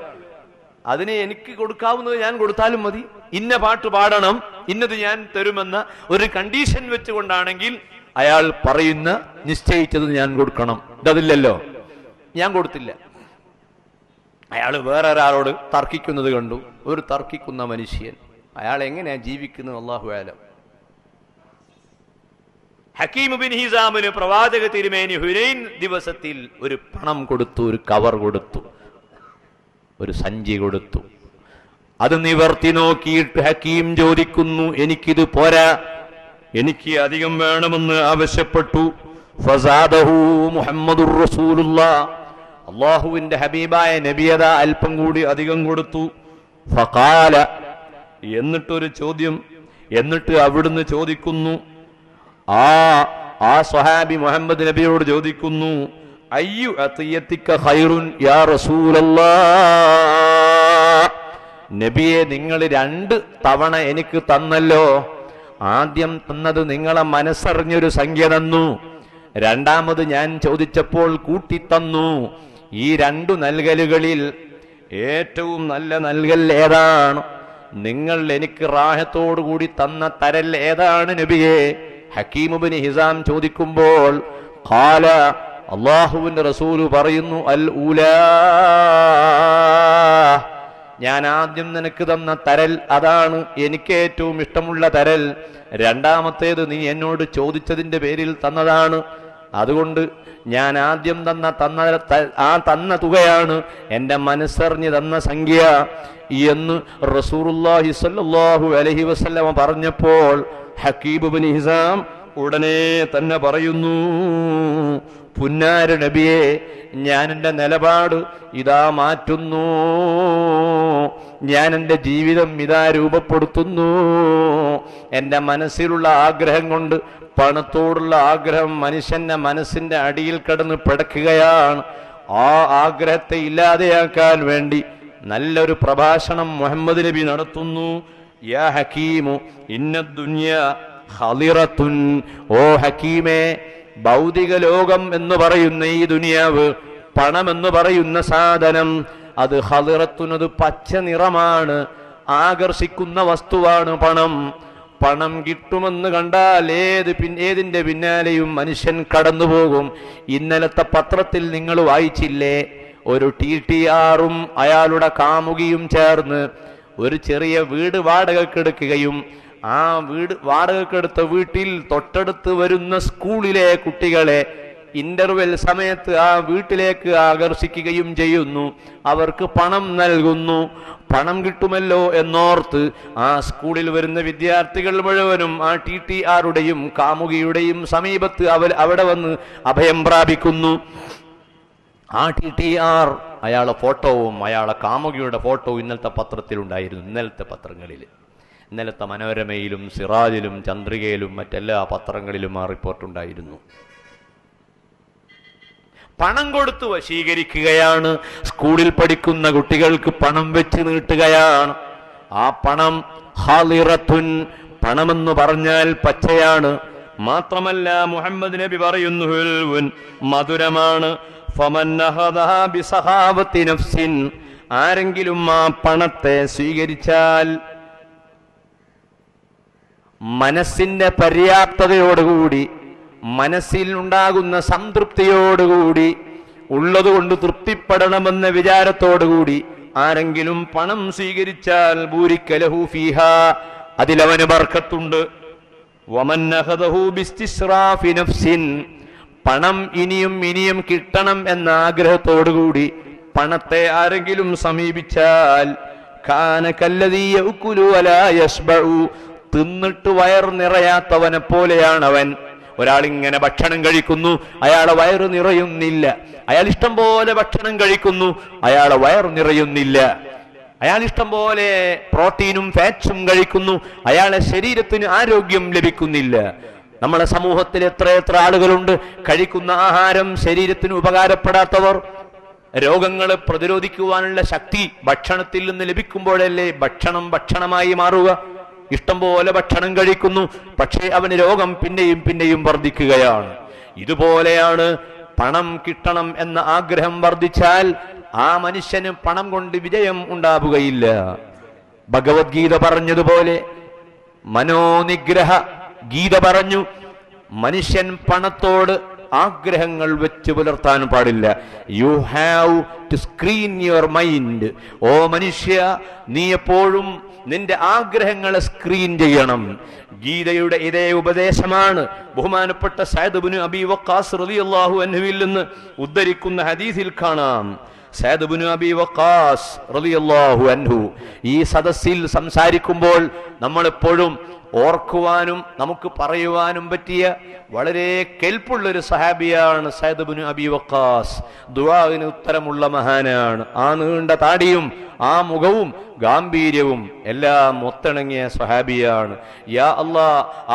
S1: അതിന് എനിക്ക് കൊടുക്കാവുന്നത് ഞാൻ കൊടുത്താലും മതി, ഇന്ന പാട്ട് പാടണം, ഇന്നത് ഞാൻ തരുമെന്ന ഒരു കണ്ടീഷൻ വെച്ചുകൊണ്ടാണെങ്കിൽ അയാൾ പറയുന്ന നിശ്ചയിച്ചത് ഞാൻ കൊടുക്കണം. ഇതതില്ലല്ലോ, ഞാൻ കൊടുത്തില്ല. അയാൾ വേറെ ഒരാളോട് തർക്കിക്കുന്നത് കണ്ടു. ഒരു തർക്കിക്കുന്ന മനുഷ്യൻ, അയാൾ എങ്ങനെയാ ജീവിക്കുന്നത് അല്ലാഹു ആലം. ഹക്കീം ഇബ്നു ഹിസാമിന് പ്രവാചക തിരുമേനി ഹുനൈൻ ദിവസത്തിൽ ഒരു പണം കൊടുത്തു, ഒരു കവർ കൊടുത്തു, ഒരു സഞ്ചി കൊടുത്തു. അത് നിവർത്തി നോക്കിയിട്ട് ഹക്കീം ചോദിക്കുന്നു, എനിക്കിത് പോരാ, എനിക്ക് അധികം വേണമെന്ന് ആവശ്യപ്പെട്ടു. ഫസാദഹു മുഹമ്മദുർ റസൂലുള്ളാഹ്, അല്ലാഹുവിന്റെ ഹബീബായ നബിയത അല്പം കൂടി അധികം കൊടുത്തു. ഫഖാല, എന്നിട്ടൊരു ചോദ്യം, എന്നിട്ട് അവിടുന്ന് ചോദിക്കുന്നു, ആ സ്വഹാബി മുഹമ്മദ് നബിയോട് ചോദിക്കുന്നു, അയ്യു അതിയത്തിക ഖൈറുൻ യാ റസൂലല്ലാഹ്, നബിയെ നിങ്ങൾ 2 തവണ എനിക്ക് തന്നല്ലോ. ആദ്യം തന്നത് നിങ്ങളെ മനസ്സറിഞ്ഞൊരു സംഖ്യ തന്നു, രണ്ടാമത് ഞാൻ ചോദിച്ചപ്പോൾ കൂട്ടിത്തന്നു. ഈ 2 നൽകലുകളിൽ ഏറ്റവും നല്ല നൽകൽ ഏതാണ്? നിങ്ങൾ എനിക്ക് റാഹത്തോടുകൂടി തന്ന തരൽ ഏതാണ് നബിയെ? ഹക്കീം ഇബ്നു ഹിസാം ചോദിക്കുമ്പോൾ ഖാല, അല്ലാഹുവിന്റെ റസൂൽ പറയുന്നു, അൽ ഊലാ, ഞാൻ ആദ്യം നിനക്ക് തന്ന തരൽ അതാണ് എനിക്ക് ഏറ്റവും ഇഷ്ടമുള്ള തരൽ. രണ്ടാമത്തേത് നീ എന്നോട് ചോദിച്ചതിന്റെ പേരിൽ തന്നതാണ്. അതുകൊണ്ട് ഞാൻ ആദ്യം തന്ന തുകയാണ് എന്റെ മനസ്സറിഞ്ഞ് തന്ന സംഖ്യ എന്ന് റസൂലുള്ളാഹി സ്വല്ലല്ലാഹു അലൈഹി വസല്ലമ പറഞ്ഞപ്പോൾ ഹക്കീം ഇബ്നു ഹിസാം ഉടനെ തന്നെ പറയുന്നു, പുന്നാര നബിയെ, ഞാൻ എൻ്റെ നിലപാട് ഇതാ മാറ്റുന്നു, ഞാൻ എൻ്റെ ജീവിതം ഇതാ രൂപപ്പെടുത്തുന്നു. എൻ്റെ മനസ്സിലുള്ള ആഗ്രഹം കൊണ്ട് പണത്തോടുള്ള ആഗ്രഹം മനുഷ്യന്റെ മനസ്സിന്റെ അടിയിൽ കിടന്ന് പിടക്കുകയാണ്. ആ ആഗ്രഹത്തെ ഇല്ലാതെയാക്കാൻ വേണ്ടി നല്ലൊരു പ്രഭാഷണം മുഹമ്മദ് നബി നടത്തുന്നു. യാ ഹക്കീമു ഇന്ന ദുനിയ ഖളിറത്തുൻ. ഓ ഹക്കീമേ, ഭൗതിക ലോകം എന്ന് പറയുന്ന ഈ ദുനിയാവ്, പണം എന്ന് പറയുന്ന സാധനം, അത് ഖളിറത്തുൻ, അത് പച്ച നിറമാണ്, ആകർഷിക്കുന്ന വസ്തുവാണ് പണം. പണം കിട്ടുമെന്ന് കണ്ടാൽ ഏതിന്റെ പിന്നാലെയും മനുഷ്യൻ കടന്നു പോകും. ഇന്നലത്തെ പത്രത്തിൽ നിങ്ങൾ വായിച്ചില്ലേ, ഒരു TTR-ഉം അയാളുടെ കാമുകിയും ചേർന്ന് ഒരു ചെറിയ വീട് വാടകയ്ക്കെടുക്കുകയും ആ വാടകയ്ക്കെടുത്ത വീട്ടിൽ തൊട്ടടുത്ത് വരുന്ന സ്കൂളിലെ കുട്ടികളെ ഇന്റർവെൽ സമയത്ത് ആ വീട്ടിലേക്ക് ആകർഷിക്കുകയും ചെയ്യുന്നു. അവർക്ക് പണം നൽകുന്നു. പണം കിട്ടുമല്ലോ എന്നോർത്ത് ആ സ്കൂളിൽ വരുന്ന വിദ്യാർത്ഥികൾ മുഴുവനും ആ TTR-ഉടെയും കാമുകിയുടെയും സമീപത്ത് അവിടെ വന്ന് അഭയം പ്രാപിക്കുന്നു. ആ TTR, അയാളെ ഫോട്ടോവും അയാളെ കാമുകിയുടെ ഫോട്ടോവും ഇന്നലത്തെ പത്രത്തിലുണ്ടായിരുന്നു. ഇന്നലത്തെ പത്രങ്ങളിൽ, ഇന്നലത്തെ മനോരമയിലും സിറാജിലും ചന്ദ്രികയിലും മറ്റെല്ലാ പത്രങ്ങളിലും ആ റിപ്പോർട്ടുണ്ടായിരുന്നു. പണം കൊടുത്തു വശീകരിക്കുകയാണ്. സ്കൂളിൽ പഠിക്കുന്ന കുട്ടികൾക്ക് പണം വെച്ച് നീട്ടുകയാണ്. ആ പണം ഖളിറത്തുൻ, പണമെന്ന് പറഞ്ഞാൽ പച്ചയാണ്. മാത്രമല്ല മുഹമ്മദ് നബി പറയുന്നു, ഹുൽവുൻ, മധുരമാണ്. ഫമൻ അഖദഹാ ബിസഖാവത്തി നഫ്സിൻ, ആരെങ്കിലും ആ പണത്തെ സ്വീകരിച്ചാൽ മനസ്സിന്റെ പര്യാപ്തതയോടുകൂടി, മനസ്സിൽ ഉണ്ടാകുന്ന സംതൃപ്തിയോടുകൂടി, ഉള്ളതുകൊണ്ട് തൃപ്തിപ്പെടണമെന്ന വിചാരത്തോടുകൂടി ആരെങ്കിലും പണം സ്വീകരിച്ചാൽ ബൂരിക ലഹു ഫീഹാ, അതിലവന് ബർക്കത്തുണ്ട്. വമൻ അഖദഹു ബിസ്തിസ്റാഫി നഫ്സിൻ, പണം ഇനിയും ഇനിയും കിട്ടണം എന്ന ആഗ്രഹത്തോടുകൂടി പണത്തെ ആരെങ്കിലും സമീപിച്ചാൽ കാന കല്ലദീ യഅ്കുലു വലാ യശ്ബഉ, തിന്നിട്ട് വയർ നിറയാത്തവനെ പോലെയാണ് അവൻ. ഒരാളിങ്ങനെ ഭക്ഷണം കഴിക്കുന്നു, അയാളെ വയറ് നിറയുന്നില്ല. അയാൾ ഇഷ്ടം പോലെ ഭക്ഷണം കഴിക്കുന്നു, അയാളെ വയർ നിറയുന്നില്ല. അയാൾ ഇഷ്ടം പോലെ പ്രോട്ടീനും ഫാറ്റ്സും കഴിക്കുന്നു, അയാളെ ശരീരത്തിന് ആരോഗ്യം ലഭിക്കുന്നില്ല. നമ്മുടെ സമൂഹത്തിൽ എത്ര ആളുകളുണ്ട് കഴിക്കുന്ന ആഹാരം ശരീരത്തിന് ഉപകാരപ്പെടാത്തവർ. രോഗങ്ങളെ പ്രതിരോധിക്കുവാനുള്ള ശക്തി ഭക്ഷണത്തിൽ നിന്ന് ലഭിക്കുമ്പോഴല്ലേ ഭക്ഷണമായി മാറുക. ഇഷ്ടം പോലെ ഭക്ഷണം കഴിക്കുന്നു, പക്ഷേ അവന് രോഗം പിന്നെയും പിന്നെയും വർദ്ധിക്കുകയാണ്. ഇതുപോലെയാണ് പണം കിട്ടണം എന്ന ആഗ്രഹം വർദ്ധിച്ചാൽ ആ മനുഷ്യന് പണം കൊണ്ട് വിജയം ഉണ്ടാവുകയില്ല. ഭഗവത്ഗീത പറഞ്ഞതുപോലെ, മനോനിഗ്രഹ ഗീത പറഞ്ഞു, മനുഷ്യൻ പണത്തോട് ആഗ്രഹങ്ങൾ വെച്ച് പുലർത്താൻ പാടില്ല. You have to screen your mind. ഓ മനുഷ്യ, നീ എപ്പോഴും നിന്റെ ആഗ്രഹങ്ങളെ സ്ക്രീൻ ചെയ്യണം. ഗീതയുടെ ഇതേ ഉപദേശമാണ് ബഹുമാനപ്പെട്ട സഅദ് ഇബ്നു അബീ വഖാസ് റളിയല്ലാഹു അൻഹുവിൽ നിന്ന് ഉദ്ധരിക്കുന്ന ഹദീസിൽ കാണാം. സഅദ് ഇബ്നു അബീ വഖാസ് റളിയല്ലാഹു അൻഹു ഈ സദസ്സിൽ സംസാരിക്കുമ്പോൾ നമ്മളെപ്പോഴും ഓർക്കുവാനും നമുക്ക് പറയുവാനും പറ്റിയ വളരെ കെൽപ്പുള്ളൊരു സഹാബിയാണ് സഅദ് ഇബ്നു അബീ വഖാസ്. ദുആഇന് ഉത്തരമുള്ള മഹാനാണ്. ആ നീണ്ട താടിയും ആ മുഖവും ഗാംഭീര്യവും എല്ലാം ഒത്തിണങ്ങിയ സ്വഹാബിയാണ്. യാ അല്ലാ,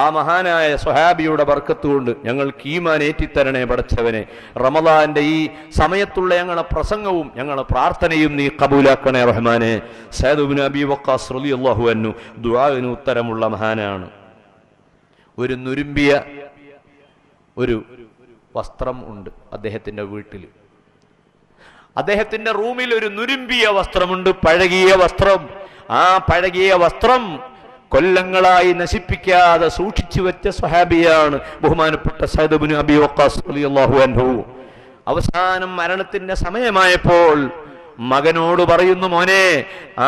S1: ആ മഹാനായ സ്വഹാബിയുടെ ബർക്കത്ത് കൊണ്ട് ഞങ്ങൾക്ക് ഈമാൻ ഏറ്റിത്തരണേ പടച്ചവനെ. റമളാന്റെ ഈ സമയത്തുള്ള ഞങ്ങളുടെ പ്രസംഗവും ഞങ്ങളുടെ പ്രാർത്ഥനയും നീ കബൂലാക്കണേ റഹ്മാനെ. സഅദ് ഇബ്നു അബീ വഖാസ് റളിയല്ലാഹു അൻഹു ദുആഇന് ഉത്തരമുള്ള മഹാനാണ്. ഒരു നുരുമ്പിയ ഒരു വസ്ത്രം ഉണ്ട് അദ്ദേഹത്തിന്റെ വീട്ടിൽ. അദ്ദേഹത്തിന്റെ റൂമിൽ ഒരു നുരുമ്പിയ വസ്ത്രമുണ്ട്, പഴകിയ വസ്ത്രം. ആ പഴകിയ വസ്ത്രം കൊല്ലങ്ങളായി നശിപ്പിക്കാതെ സൂക്ഷിച്ചു വെച്ച സ്വഹാബിയാണ് ബഹുമാനപ്പെട്ട സഅദ് ഇബ്നു അബീ വഖാസ് റളിയല്ലാഹു അൻഹു. അവസാനം മരണത്തിന്റെ സമയമായപ്പോൾ മകനോട് പറയുന്നു, മോനെ,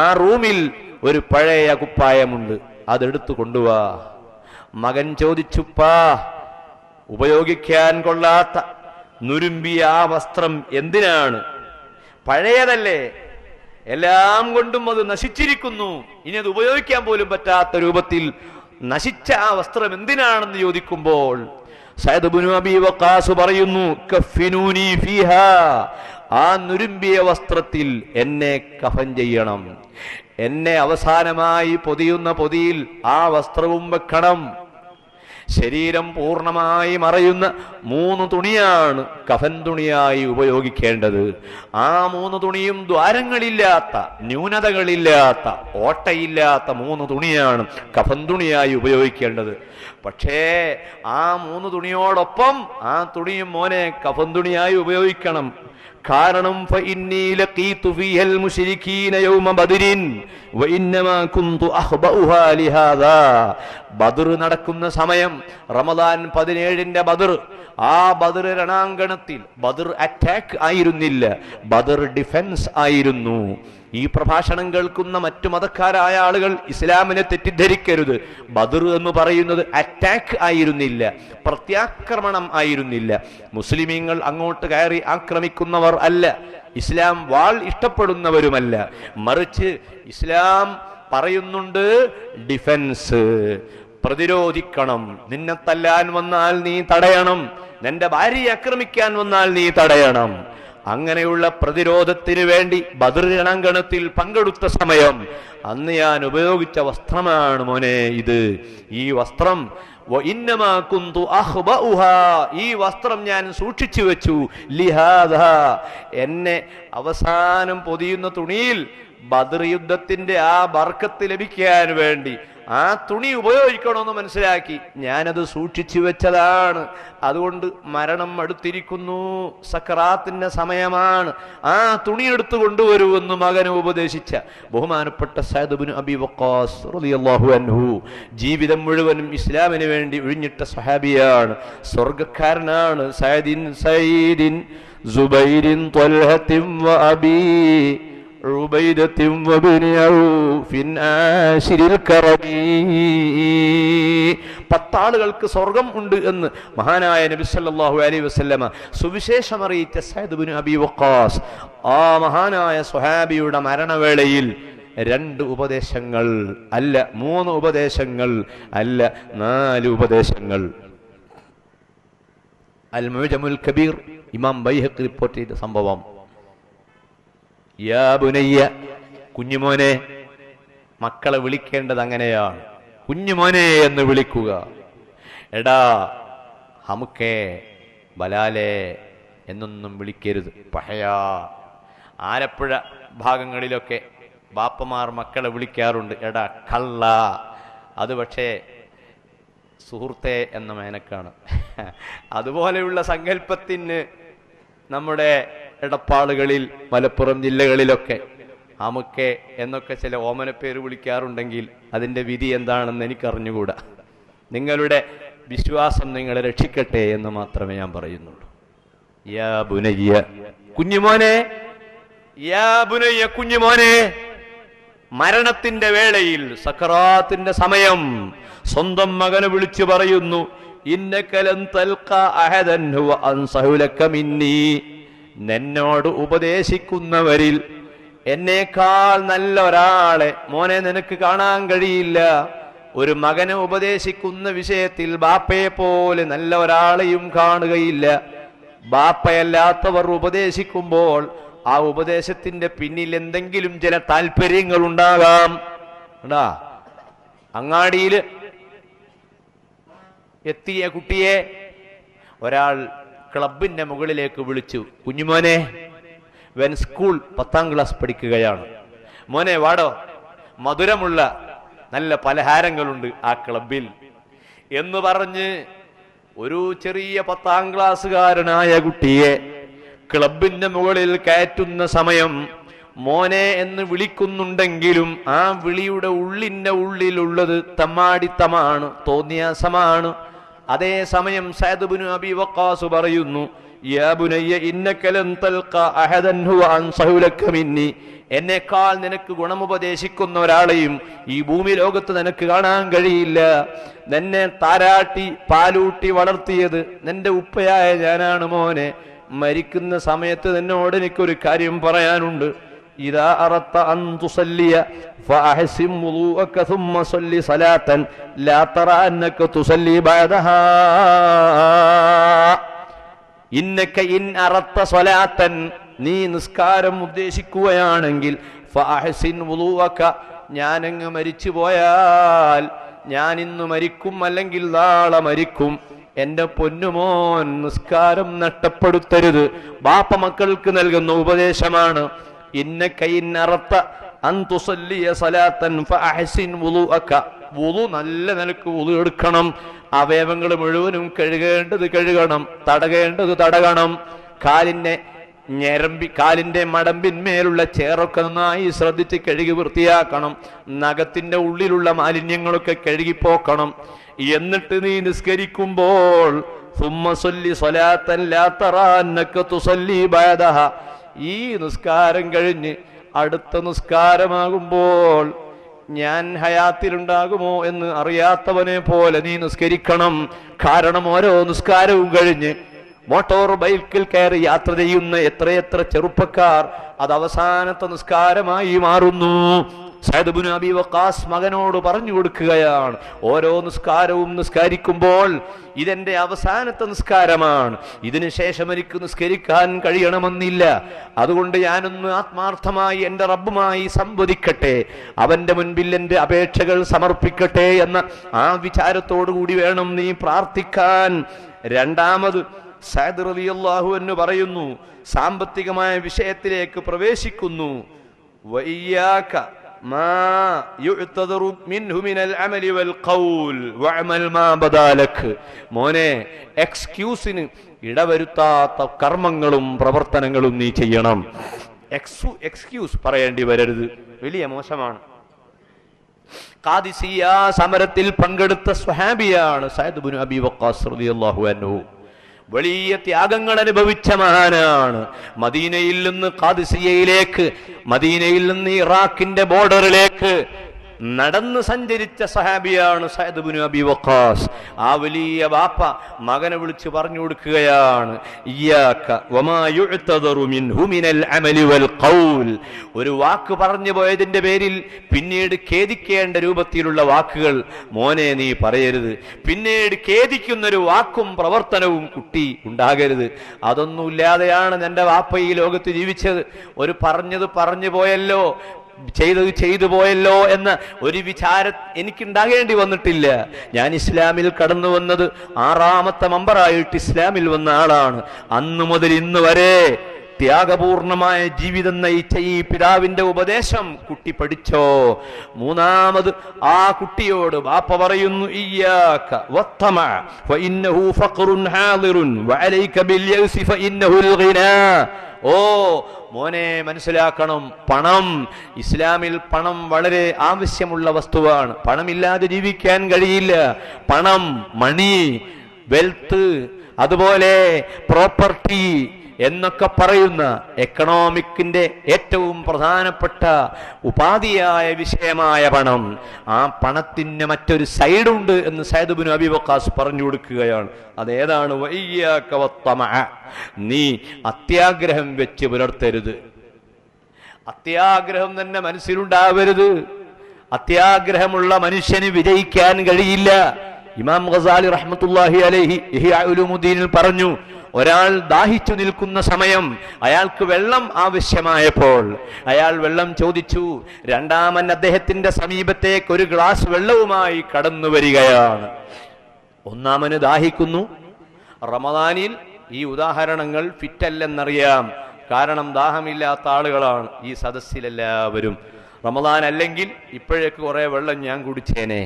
S1: ആ റൂമിൽ ഒരു പഴയ കുപ്പായമുണ്ട്, അതെടുത്തു കൊണ്ടുവാ. മകൻ ചോദിച്ചുപ്പാ, ഉപയോഗിക്കാൻ കൊള്ളാത്ത നുരുമ്പിയ ആ വസ്ത്രം എന്തിനാണ്? പഴയതല്ലേ, എല്ലാം കൊണ്ടും അത് നശിച്ചിരിക്കുന്നു, ഇനി അത് ഉപയോഗിക്കാൻ പോലും പറ്റാത്ത രൂപത്തിൽ നശിച്ച ആ വസ്ത്രം എന്തിനാണെന്ന് ചോദിക്കുമ്പോൾ സഅദ് ഇബ്നു അബീ വഖാസ് പറയുന്നു, കഫിനൂനി ഫീഹാ, ആ നുരുമ്പിയ വസ്ത്രത്തിൽ എന്നെ കഫൻ ചെയ്യണം, എന്നെ അവസാനമായി പൊതിയുന്ന പൊതിയിൽ ആ വസ്ത്രവും വെക്കണം. ശരീരം പൂർണ്ണമായി മറയുന്ന 3 തുണിയാണ് കഫൻ തുണിയായി ഉപയോഗിക്കേണ്ടത്. ആ 3 തുണിയും ദ്വാരങ്ങളില്ലാത്ത, ന്യൂനതകളില്ലാത്ത, ഓട്ടയില്ലാത്ത 3 തുണിയാണ് കഫൻ തുണിയായി ഉപയോഗിക്കേണ്ടത്. പക്ഷേ ആ 3 തുണിയോടൊപ്പം ആ തുണിയും മോനെ കഫൻ തുണിയായി ഉപയോഗിക്കണം. കാരണം ഫഇന്നീ ലഖീതു ഫീഹൽ മുശ്രികീന യൗമ ബദ്രിൻ വഇന്നമാ കുന്തു അഖ്ബഉഹാ ലിഹാദാ. ബദർ നടക്കുന്ന സമയം റമദാൻ 17ന്റെ ബദർ. ആ ബദർ രണാങ്കണത്തിൽ ബദർ അറ്റാക്ക് ആയിരുന്നില്ല, ബദർ ഡിഫൻസ് ആയിരുന്നു. ഈ പ്രഭാഷണം കേൾക്കുന്ന മറ്റു മതക്കാരായ ആളുകൾ ഇസ്ലാമിനെ തെറ്റിദ്ധരിക്കരുത്. ബദർ എന്ന് പറയുന്നത് അറ്റാക്ക് ആയിരുന്നില്ല, പ്രത്യാക്രമണം ആയിരുന്നില്ല. മുസ്ലിമീങ്ങൾ അങ്ങോട്ട് കയറി ആക്രമിക്കുന്നവർ അല്ല, ഇസ്ലാം വാൾ ഇഷ്ടപ്പെടുന്നവരുമല്ല. മറിച്ച് ഇസ്ലാം പറയുന്നുണ്ട് ഡിഫൻസ്, പ്രതിരോധിക്കണം. നിന്നെ തല്ലാൻ വന്നാൽ നീ തടയണം, നിന്റെ ഭാര്യയെ ആക്രമിക്കാൻ വന്നാൽ നീ തടയണം. അങ്ങനെയുള്ള പ്രതിരോധത്തിന് വേണ്ടി ബദർ രണാങ്കണത്തിൽ പങ്കെടുത്ത സമയം അന്ന് ഞാൻ ഉപയോഗിച്ച വസ്ത്രമാണ് മോനെ ഇത്. ഈ വസ്ത്രം വഇന്നമാ കുന്തു അഖ്ബഉഹാ, ഈ വസ്ത്രം ഞാൻ സൂക്ഷിച്ചു വെച്ചു. ലിഹാദാ, എന്നെ അവസാനം പൊതിയുന്ന തുണിയിൽ ബദർ യുദ്ധത്തിന്റെ ആ ബർക്കത്ത് ലഭിക്കാൻ വേണ്ടി ആ തുണി ഉപയോഗിക്കണമെന്ന് മനസ്സിലാക്കി ഞാനത് സൂക്ഷിച്ചു വെച്ചതാണ്. അതുകൊണ്ട് മരണം അടുത്തിരിക്കുന്നു, സക്കറാത്തിന്റെ സമയമാണ്, ആ തുണി എടുത്തു കൊണ്ടുവരുമെന്ന് മകനെ ഉപദേശിച്ച ബഹുമാനപ്പെട്ട സഅദ് ഇബ്നു അബി വഖാസ് റളിയല്ലാഹു അൻഹു ജീവിതം മുഴുവനും ഇസ്ലാമിന് വേണ്ടി ഒഴിഞ്ഞിട്ട സ്വഹാബിയാണ്, സ്വർഗക്കാരനാണ്. സഈദിൻ സുബൈരിൻ ത്വൽഹത്തിൻ വഅബി ഉബൈദത്തിൻ വബ്നി ഔഫിൻ ആശിരിൽ കറമി. 10 ആളുകൾക്ക് സ്വർഗം ഉണ്ട് എന്ന് മഹാനായ നബി സല്ലല്ലാഹു അലൈഹി വസല്ലമ സുവിശേഷം അറിയിച്ച സഅദ് ഇബ്നു അബി വഖാസ്, ആ മഹാനായ സ്വഹാബിയുടെ മരണവേളയിൽ 2 ഉപദേശങ്ങൾ അല്ല, 3 ഉപദേശങ്ങൾ അല്ല, 4 ഉപദേശങ്ങൾ. അൽ മുഅ്ജമുൽ കബീർ ഇമാം ബൈഹഖി റിപ്പോർട്ട് ചെയ്ത സംഭവം. യാ ബുനയ്യ, കുഞ്ഞുമോനെ. മക്കളെ വിളിക്കേണ്ടത് അങ്ങനെയാണ്, കുഞ്ഞുമോനെ എന്ന് വിളിക്കുക. എടാ ഹമുക്കേ ബലാലേ എന്നൊന്നും വിളിക്കരുത്. പഹയാ, ആലപ്പുഴ ഭാഗങ്ങളിലൊക്കെ ബാപ്പമാർ മക്കളെ വിളിക്കാറുണ്ട് എടാ കള്ള. അത് പക്ഷേ സുഹൃത്തെ എന്ന മേനക്കാണ്. അതുപോലെയുള്ള സങ്കല്പത്തിന് നമ്മുടെ എടപ്പാളുകളിൽ മലപ്പുറം ജില്ലകളിലൊക്കെ അമുക്കെ എന്നൊക്കെ ചില ഓമനപ്പേര് വിളിക്കാറുണ്ടെങ്കിൽ അതിൻ്റെ വിധി എന്താണെന്ന് എനിക്കറിഞ്ഞുകൂടാ. നിങ്ങളുടെ വിശ്വാസം നിങ്ങളെ രക്ഷിക്കട്ടെ എന്ന് മാത്രമേ ഞാൻ പറയുന്നുള്ളൂ. യാ ബുനയ്യ, കുഞ്ഞുമോനെ. യാ ബുനയ്യ, കുഞ്ഞുമോനെ. മരണത്തിന്റെ വേളയിൽ, സക്കറാത്തിന്റെ സമയം സ്വന്തം മകനെ വിളിച്ചു പറയുന്നു, ഇന്നക ലൻ തൽഖ അഹദൻ ഹുവ അൻസഹു ലക മിന്നി. നിന്നോട് ഉപദേശിക്കുന്നവരിൽ എന്നേക്കാൾ നല്ല ഒരാളെ മോനെ നിനക്ക് കാണാൻ കഴിയില്ല. ഒരു മകനെ ഉപദേശിക്കുന്ന വിഷയത്തിൽ ബാപ്പയെ പോലെ നല്ല ഒരാളെയും കാണുകയില്ല. ബാപ്പയല്ലാത്തവർ ഉപദേശിക്കുമ്പോൾ ആ ഉപദേശത്തിന്റെ പിന്നിൽ എന്തെങ്കിലും ചില താല്പര്യങ്ങൾ ഉണ്ടാകാം. അങ്ങാടിയിൽ എത്തിയ കുട്ടിയെ ഒരാൾ ക്ലബിന്റെ മുകളിലേക്ക് വിളിച്ചു, കുഞ്ഞുമോനെ. വെൻ സ്കൂൾ 10ാം ക്ലാസ് പഠിക്കുകയാണ്. മോനെ വാടോ, മധുരമുള്ള നല്ല പലഹാരങ്ങളുണ്ട് ആ ക്ലബിൽ എന്ന് പറഞ്ഞ് ഒരു ചെറിയ 10ാം ക്ലാസ്സുകാരനായ കുട്ടിയെ ക്ലബിന്റെ മുകളിൽ കയറ്റുന്ന സമയം മോനെ എന്ന് വിളിക്കുന്നുണ്ടെങ്കിലും ആ വിളിയുടെ ഉള്ളിലുള്ളത് തമ്മാടിത്തമാണ്, തോന്നിയാസമാണ്. അതേ സമയം സഅദ് ഇബ്നു അബി വഖാസ് പറയുന്നു, യാ ബുനയ്യ ഇന്നക ലൻ തൽഖ അഹദൻ ഹുവ അൻസഹു ലക മിന്നി. എന്നെക്കാൾ നിനക്ക് ഗുണമുപദേശിക്കുന്ന ഒരാളെയും ഈ ഭൂമി ലോകത്ത് നിനക്ക് കാണാൻ കഴിയില്ല. നിന്നെ താരാട്ടി പാലൂട്ടി വളർത്തിയത് നിന്റെ ഉപ്പയായ ഞാനാണ് മോനെ. മരിക്കുന്ന സമയത്ത് നിന്നോട് എനിക്കൊരു കാര്യം പറയാനുണ്ട്. ഇദാ അറത്ത അൻ തുസല്ലിയ ഫഅഹ്സിൻ വുളൂഅക സുമ്മ സല്ലി സലാത്തൻ ലാ തറ അന്നക തുസല്ലി ബഅദഹാ. ഇന്നക ഇൻ അറത്ത സ്വലാത്തൻ, നീ നിസ്കാരം ഉദ്ദേശിക്കുകയാണെങ്കിൽ ഫഅഹ്സിൻ വുളൂഅക, ഞാനങ്ങ് മരിച്ചു പോയാൽ ഞാൻ ഇന്ന് മരിക്കും, അല്ലെങ്കിൽ നാളെ മരിക്കും, എന്റെ പൊന്നുമോൻ നിസ്കാരം നഷ്ടപ്പെടുത്തരുത്. ബാപ്പ മക്കൾക്ക് നൽകുന്ന ഉപദേശമാണ്. ഇന്നക ഇൻ അറത്ത അൻ തുസല്ലിയ സലാത്തൻ ഫഅഹ്സിൻ വുളുഅക. വുളു നല്ല നിലക്ക് വുളു എടുക്കണം. അവയവങ്ങൾ മുഴുവനും കഴുകേണ്ടത് കഴുകണം, തടകേണ്ടത് തടകണം. കാലിന്റെ മടമ്പിന്മേലുള്ള ചേറൊക്കെ നന്നായി ശ്രദ്ധിച്ച് കഴുകി വൃത്തിയാക്കണം. നഖത്തിന്റെ ഉള്ളിലുള്ള മാലിന്യങ്ങളൊക്കെ കഴുകിപ്പോക്കണം. എന്നിട്ട് നീ നിസ്കരിക്കുമ്പോൾ സുമ്മ സല്ലി സ്വലാത്തൻ ലാ തറാ അന്നക തുസല്ലി ബഅദഹ. ഈ നിസ്കാരം കഴിഞ്ഞ് അടുത്ത നിസ്കാരമാകുമ്പോൾ ഞാൻ ഹയാത്തിലുണ്ടാകുമോ എന്ന് അറിയാത്തവനെ പോലെ നീ നിസ്കരിക്കണം. കാരണം ഓരോ നിസ്കാരവും കഴിഞ്ഞ് മോട്ടോർ ബൈക്കിൽ കയറി യാത്ര ചെയ്യുന്ന എത്രയെത്ര ചെറുപ്പക്കാർ അത് അവസാനത്തെ നിസ്കാരമായി മാറുന്നു. സഅദ് ഇബ്നു അബീ വഖാസ് മകനോട് പറഞ്ഞു കൊടുക്കുകയാണ്, ഓരോ നിസ്കാരവും നിസ്കരിക്കുമ്പോൾ ഇതെന്റെ അവസാനത്തെ നിസ്കാരമാണ്, ഇതിനു ശേഷം എനിക്ക് നിസ്കരിക്കാൻ കഴിയണമെന്നില്ല. അതുകൊണ്ട് ഞാനൊന്ന് ആത്മാർത്ഥമായി എൻ്റെ റബ്ബുമായി സംവദിക്കട്ടെ, അവന്റെ മുൻപിൽ എൻ്റെ അപേക്ഷകൾ സമർപ്പിക്കട്ടെ എന്ന ആ വിചാരത്തോടു കൂടി വേണം നീ പ്രാർത്ഥിക്കാൻ. രണ്ടാമത് സഅദ് റളിയല്ലാഹു അൻഹു പറയുന്നു, സാമ്പത്തികമായ വിഷയത്തിലേക്ക് പ്രവേശിക്കുന്നു. വഇയ്യാക മാ യുഅ്തദറു മിൻഹു മിനൽ അമലി വൽ ഖൗൽ വഅമൽ മാ ബദാലക്. മോനെ, എക്സ്ക്യൂസിന് ഇടവരുത്താത്ത കർമ്മങ്ങളും പ്രവർത്തനങ്ങളും നീ ചെയ്യണം. എക്സ്ക്യൂസ് പറയേണ്ടി വരരുത്, വലിയ മോശമാണ്. ഖാദിസിയ സമരത്തിൽ പങ്കെടുത്ത സ്വഹാബിയാണ് സഅദ് ഇബ്നു അബീ വഖാസ് റളിയല്ലാഹു അൻഹു. വലിയ ത്യാഗങ്ങൾ അനുഭവിച്ച മഹാനാണ്. മദീനയിൽ നിന്ന് ഖാദിസിയയിലേക്ക്, മദീനയിൽ നിന്ന് ഇറാഖിന്റെ ബോർഡറിലേക്ക് നടന്ന് സഞ്ചരിച്ച സഹാബിയാണ് സഅദ് ഇബ്നു അബീ വഖാസ്. ആ വലിയ ബാപ്പ മകനെ വിളിച്ച് പറഞ്ഞു കൊടുക്കുകയാണ്, ഇയ്യാക വമാ യുഅ്തദറു മിൻഹു മിനൽ അമലി വൽ ഖൗൽ. ഒരു വാക്ക് പറഞ്ഞു പോയതിന്റെ പേരിൽ പിന്നീട് ഖേദിക്കേണ്ട രൂപത്തിലുള്ള വാക്കുകൾ മോനെ നീ പറയരുത്. പിന്നീട് ഖേദിക്കുന്നൊരു വാക്കും പ്രവർത്തനവും കുട്ടി ഉണ്ടാകരുത്. അതൊന്നുമില്ലാതെയാണ് എൻ്റെ വാപ്പ ഈ ലോകത്ത് ജീവിച്ചത്. ഒരു പറഞ്ഞത് പറഞ്ഞു പോയല്ലോ, ചെയ്തത് ചെയ്തു പോയല്ലോ എന്ന ഒരു വിചാരം എനിക്കുണ്ടാകേണ്ടി വന്നിട്ടില്ല. ഞാൻ ഇസ്ലാമിൽ കടന്നു വന്നത് 6ാമത്തെ മെമ്പറായിട്ട് ഇസ്ലാമിൽ വന്ന ആളാണ്. അന്നു മുതൽ ഇന്ന് വരെ ത്യാഗപൂർണമായ ജീവിതം നയിച്ച ഈ പിതാവിന്റെ ഉപദേശം കുട്ടി പഠിച്ചോ. മൂന്നാമത് ആ കുട്ടിയോട് ബാപ്പ പറയുന്നു, ഇയ്യാക വത്തമ ഫഇന്നഹു ഫഖറുൻ ഹാദിറുൻ വഅലൈക ബിൽയൗസി ഫഇന്നഹുൽ ഗിനാ. ഓ മോനെ, മനസ്സിലാക്കണം, പണം, ഇസ്ലാമിൽ പണം വളരെ ആവശ്യമുള്ള വസ്തുവാണ്. പണമില്ലാതെ ജീവിക്കാൻ കഴിയില്ല. പണം, മണി, വെൽത്ത്, അതുപോലെ പ്രോപ്പർട്ടി എന്നൊക്കെ പറയുന്ന എക്കണോമിക്കിന്റെ ഏറ്റവും പ്രധാനപ്പെട്ട ഉപാധിയായ വിഷയമായ പണം, ആ പണത്തിന് മറ്റൊരു സൈഡുണ്ട് എന്ന് സഅദ് ഇബ്നു അബീ വഖാസ് പറഞ്ഞു കൊടുക്കുകയാണ്. അതേതാണ്? വഇയ്യാക വത്തമഅ. നീ അത്യാഗ്രഹം വെച്ച് പുലർത്തരുത്. അത്യാഗ്രഹം തന്നെ മനസ്സിലുണ്ടാവരുത്. അത്യാഗ്രഹമുള്ള മനുഷ്യന് വിജയിക്കാൻ കഴിയില്ല. ഇമാം ഗസാലി റഹ്മത്തുള്ളാഹി അലൈഹി ഇഹ്യാ ഉലൂമുദ്ദീനിൽ പറഞ്ഞു, ഒരാൾ ദാഹിച്ചു നിൽക്കുന്ന സമയം അയാൾക്ക് വെള്ളം ആവശ്യമായപ്പോൾ അയാൾ വെള്ളം ചോദിച്ചു. രണ്ടാമൻ അദ്ദേഹത്തിന്റെ സമീപത്തേക്ക് ഒരു ഗ്ലാസ് വെള്ളവുമായി കടന്നു വരികയാണ്. ഒന്നാമന് ദാഹിക്കുന്നു. റമദാനിൽ ഈ ഉദാഹരണങ്ങൾ ഫിറ്റല്ലെന്നറിയാം, കാരണം ദാഹമില്ലാത്ത ആളുകളാണ് ഈ സദസ്സിലെല്ലാവരും. റമദാൻ അല്ലെങ്കിൽ ഇപ്പോഴേക്ക് കുറെ വെള്ളം ഞാൻ കുടിച്ചേനെ.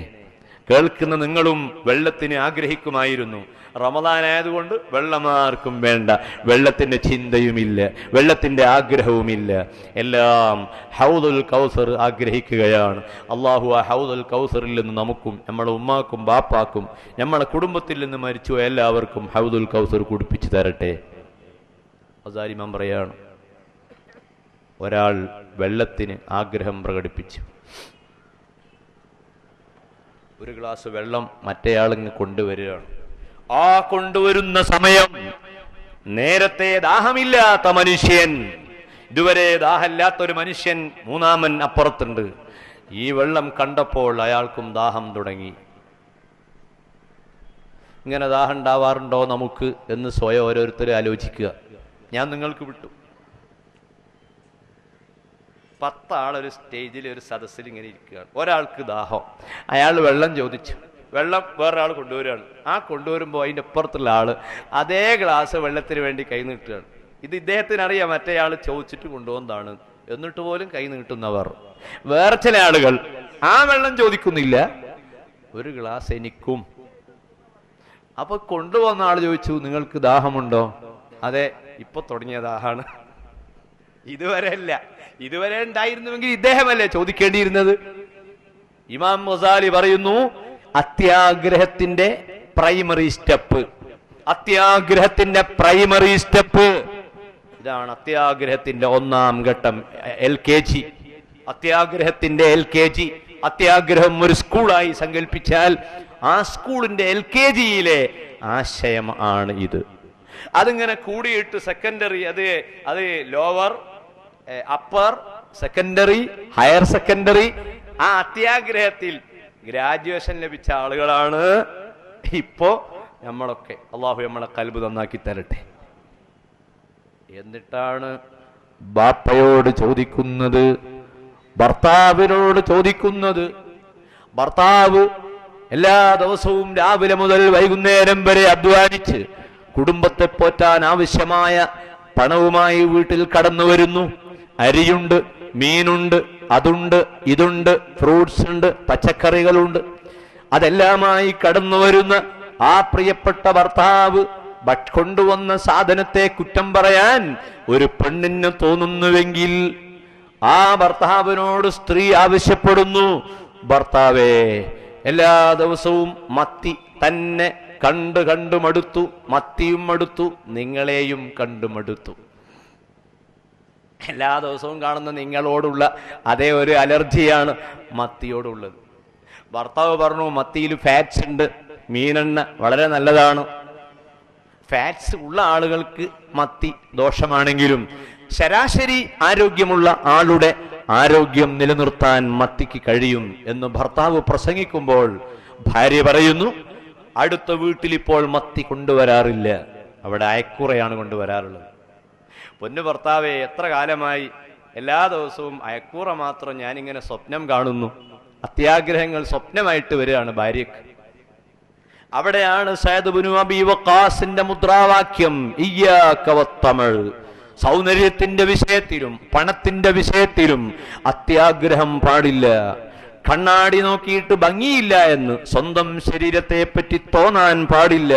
S1: കേൾക്കുന്ന നിങ്ങളും വെള്ളത്തിന് ആഗ്രഹിക്കുമായിരുന്നു. റമദാൻ ആയതുകൊണ്ട് വെള്ളമാർക്കും വേണ്ട, വെള്ളത്തിന്റെ ചിന്തയുമില്ല, വെള്ളത്തിന്റെ ആഗ്രഹവുമില്ല. എല്ലാം ഹൗദുൽ കൗസർ ആഗ്രഹിക്കുകയാണ്. അള്ളാഹു ആ ഹൗദുൽ കൗസറിൽ നിന്ന് നമുക്കും നമ്മളെ ഉമ്മാക്കും ബാപ്പാക്കും നമ്മളെ കുടുംബത്തിൽ നിന്ന് മരിച്ചു എല്ലാവർക്കും ഹൗദുൽ കൗസർ കുടിപ്പിച്ചു തരട്ടെ. അസാരിമാൻ പറയാണ്, ഒരാൾ വെള്ളത്തിന് ആഗ്രഹം പ്രകടിപ്പിച്ചു. ഒരു ഗ്ലാസ് വെള്ളം മറ്റേയാളിങ്ങ് കൊണ്ടുവരികയാണ്. ആ കൊണ്ടുവരുന്ന സമയം നേരത്തെ ദാഹമില്ലാത്ത മനുഷ്യൻ, ഇതുവരെ ദാഹമില്ലാത്തൊരു മനുഷ്യൻ, മൂന്നാമൻ അപ്പുറത്തുണ്ട്. ഈ വെള്ളം കണ്ടപ്പോൾ അയാൾക്കും ദാഹം തുടങ്ങി. ഇങ്ങനെ ദാഹം ഉണ്ടാവാറുണ്ടോ നമുക്ക് എന്ന് സ്വയം ഓരോരുത്തരും ആലോചിക്കുക. ഞാൻ നിങ്ങൾക്ക് വിട്ടു. 10 ആളൊരു സ്റ്റേജിൽ ഒരു സദസ്സിൽ ഇങ്ങനെ ഇരിക്കുകയാണ്. ഒരാൾക്ക് ദാഹം, അയാൾ വെള്ളം ചോദിച്ചു. വെള്ളം വേറൊരാൾ കൊണ്ടുവരികയാണ്. ആ കൊണ്ടുവരുമ്പോൾ അതിൻ്റെ അപ്പുറത്തുള്ള ആള് അതേ ഗ്ലാസ് വെള്ളത്തിന് വേണ്ടി കൈ നീട്ടുകയാണ്. ഇത് ഇദ്ദേഹത്തിന് അറിയാം മറ്റേ ആൾ ചോദിച്ചിട്ട് കൊണ്ടുപോകുന്നതാണ്, എന്നിട്ട് പോലും കൈ നീട്ടുന്നവർ. വേറെ ചില ആളുകൾ ആ വെള്ളം ചോദിക്കുന്നില്ല, ഒരു ഗ്ലാസ് എനിക്കും. അപ്പൊ കൊണ്ടുവന്ന ആൾ ചോദിച്ചു, നിങ്ങൾക്ക് ദാഹമുണ്ടോ? അതെ, ഇപ്പൊ തുടങ്ങിയ ദാഹാണ്, ഇതുവരെ അല്ല. ഇതുവരെ ഉണ്ടായിരുന്നുവെങ്കിൽ ഇദ്ദേഹമല്ലേ ചോദിക്കേണ്ടിയിരുന്നത്? ഇമാം ഗസാലി പറയുന്നു, അത്യാഗ്രഹത്തിന്റെ പ്രൈമറി സ്റ്റെപ്പ്, അത്യാഗ്രഹത്തിന്റെ പ്രൈമറി സ്റ്റെപ്പ് ഇതാണ്. അത്യാഗ്രഹത്തിന്റെ 1-ാം ഘട്ടം LKG, അത്യാഗ്രഹത്തിന്റെ LKG. അത്യാഗ്രഹം ഒരു സ്കൂളായി സങ്കല്പിച്ചാൽ ആ സ്കൂളിന്റെ LKG-യിലെ ആശയം ആണ് ഇത്. അതിങ്ങനെ കൂടിയിട്ട് സെക്കൻഡറി, അത് lower, upper, secondary, higher secondary. ആ അത്യാഗ്രഹത്തിൽ ഗ്രാജുവേഷൻ ലഭിച്ച ആളുകളാണ് ഇപ്പോ നമ്മളൊക്കെ. അള്ളാഹു നമ്മളെ കൽബ് നന്നാക്കി തരട്ടെ. എന്നിട്ടാണ് ബാപ്പയോട് ചോദിക്കുന്നത്, ഭർത്താവിനോട് ചോദിക്കുന്നത്. ഭർത്താവ് എല്ലാ ദിവസവും രാവിലെ മുതൽ വൈകുന്നേരം വരെ അധ്വാനിച്ച് കുടുംബത്തെ പോറ്റാൻ ആവശ്യമായ പണവുമായി വീട്ടിൽ കടന്നു വരുന്നു. അരിയുണ്ട്, മീനുണ്ട്, അതുണ്ട്, ഇതുണ്ട്, ഫ്രൂട്ട്സ് ഉണ്ട്, പച്ചക്കറികളുണ്ട്. അതെല്ലാമായി കടന്നു വരുന്ന ആ പ്രിയപ്പെട്ട ഭർത്താവ് കൊണ്ടുവന്ന സാധനത്തെ കുറ്റം പറയാൻ ഒരു പെണ്ണിന് തോന്നുന്നുവെങ്കിൽ ആ ഭർത്താവിനോട് സ്ത്രീ ആവശ്യപ്പെടുന്നു, ഭർത്താവേ, എല്ലാ ദിവസവും മത്തി തന്നെ കണ്ടു മടുത്തു, മത്തിയും മടുത്തു, നിങ്ങളെയും കണ്ടു മടുത്തു. എല്ലാ ദിവസവും കാണുന്ന നിങ്ങളോടുള്ള അതേ ഒരു അലർജിയാണ് മത്തിയോടുള്ളത്. ഭർത്താവ് പറഞ്ഞു, മത്തിയിൽ ഫാറ്റ്സ് ഉണ്ട്, മീനെണ്ണ വളരെ നല്ലതാണ്. ഫാറ്റ്സ് ഉള്ള ആളുകൾക്ക് മത്തി ദോഷമാണെങ്കിലും ശരാശരി ആരോഗ്യമുള്ള ആളുടെ ആരോഗ്യം നിലനിർത്താൻ മത്തിക്ക് കഴിയും എന്ന് ഭർത്താവ് പ്രസംഗിക്കുമ്പോൾ ഭാര്യ പറയുന്നു, അടുത്ത വീട്ടിൽ ഇപ്പോൾ മത്തി കൊണ്ടുവരാറില്ല, അവിടെ അയക്കൂറയാണ് കൊണ്ടുവരാറുള്ളത്. പൊന്നു ഭർത്താവേ, എത്ര കാലമായി എല്ലാ ദിവസവും അയക്കൂറ മാത്രം ഞാനിങ്ങനെ സ്വപ്നം കാണുന്നു. അത്യാഗ്രഹങ്ങൾ സ്വപ്നമായിട്ട് വരികയാണ് ഭാര്യക്ക്. അവിടെയാണ് സഅദ് ഇബ്നു അബീ വഖാസിന്റെ മുദ്രാവാക്യം, ഇയ്യാക വത്തമൾ. സൗന്ദര്യത്തിന്റെ വിഷയത്തിലും പണത്തിന്റെ വിഷയത്തിലും അത്യാഗ്രഹം പാടില്ല. കണ്ണാടി നോക്കിയിട്ട് ഭംഗിയില്ല എന്ന് സ്വന്തം ശരീരത്തെ പറ്റി തോന്നാൻ പാടില്ല.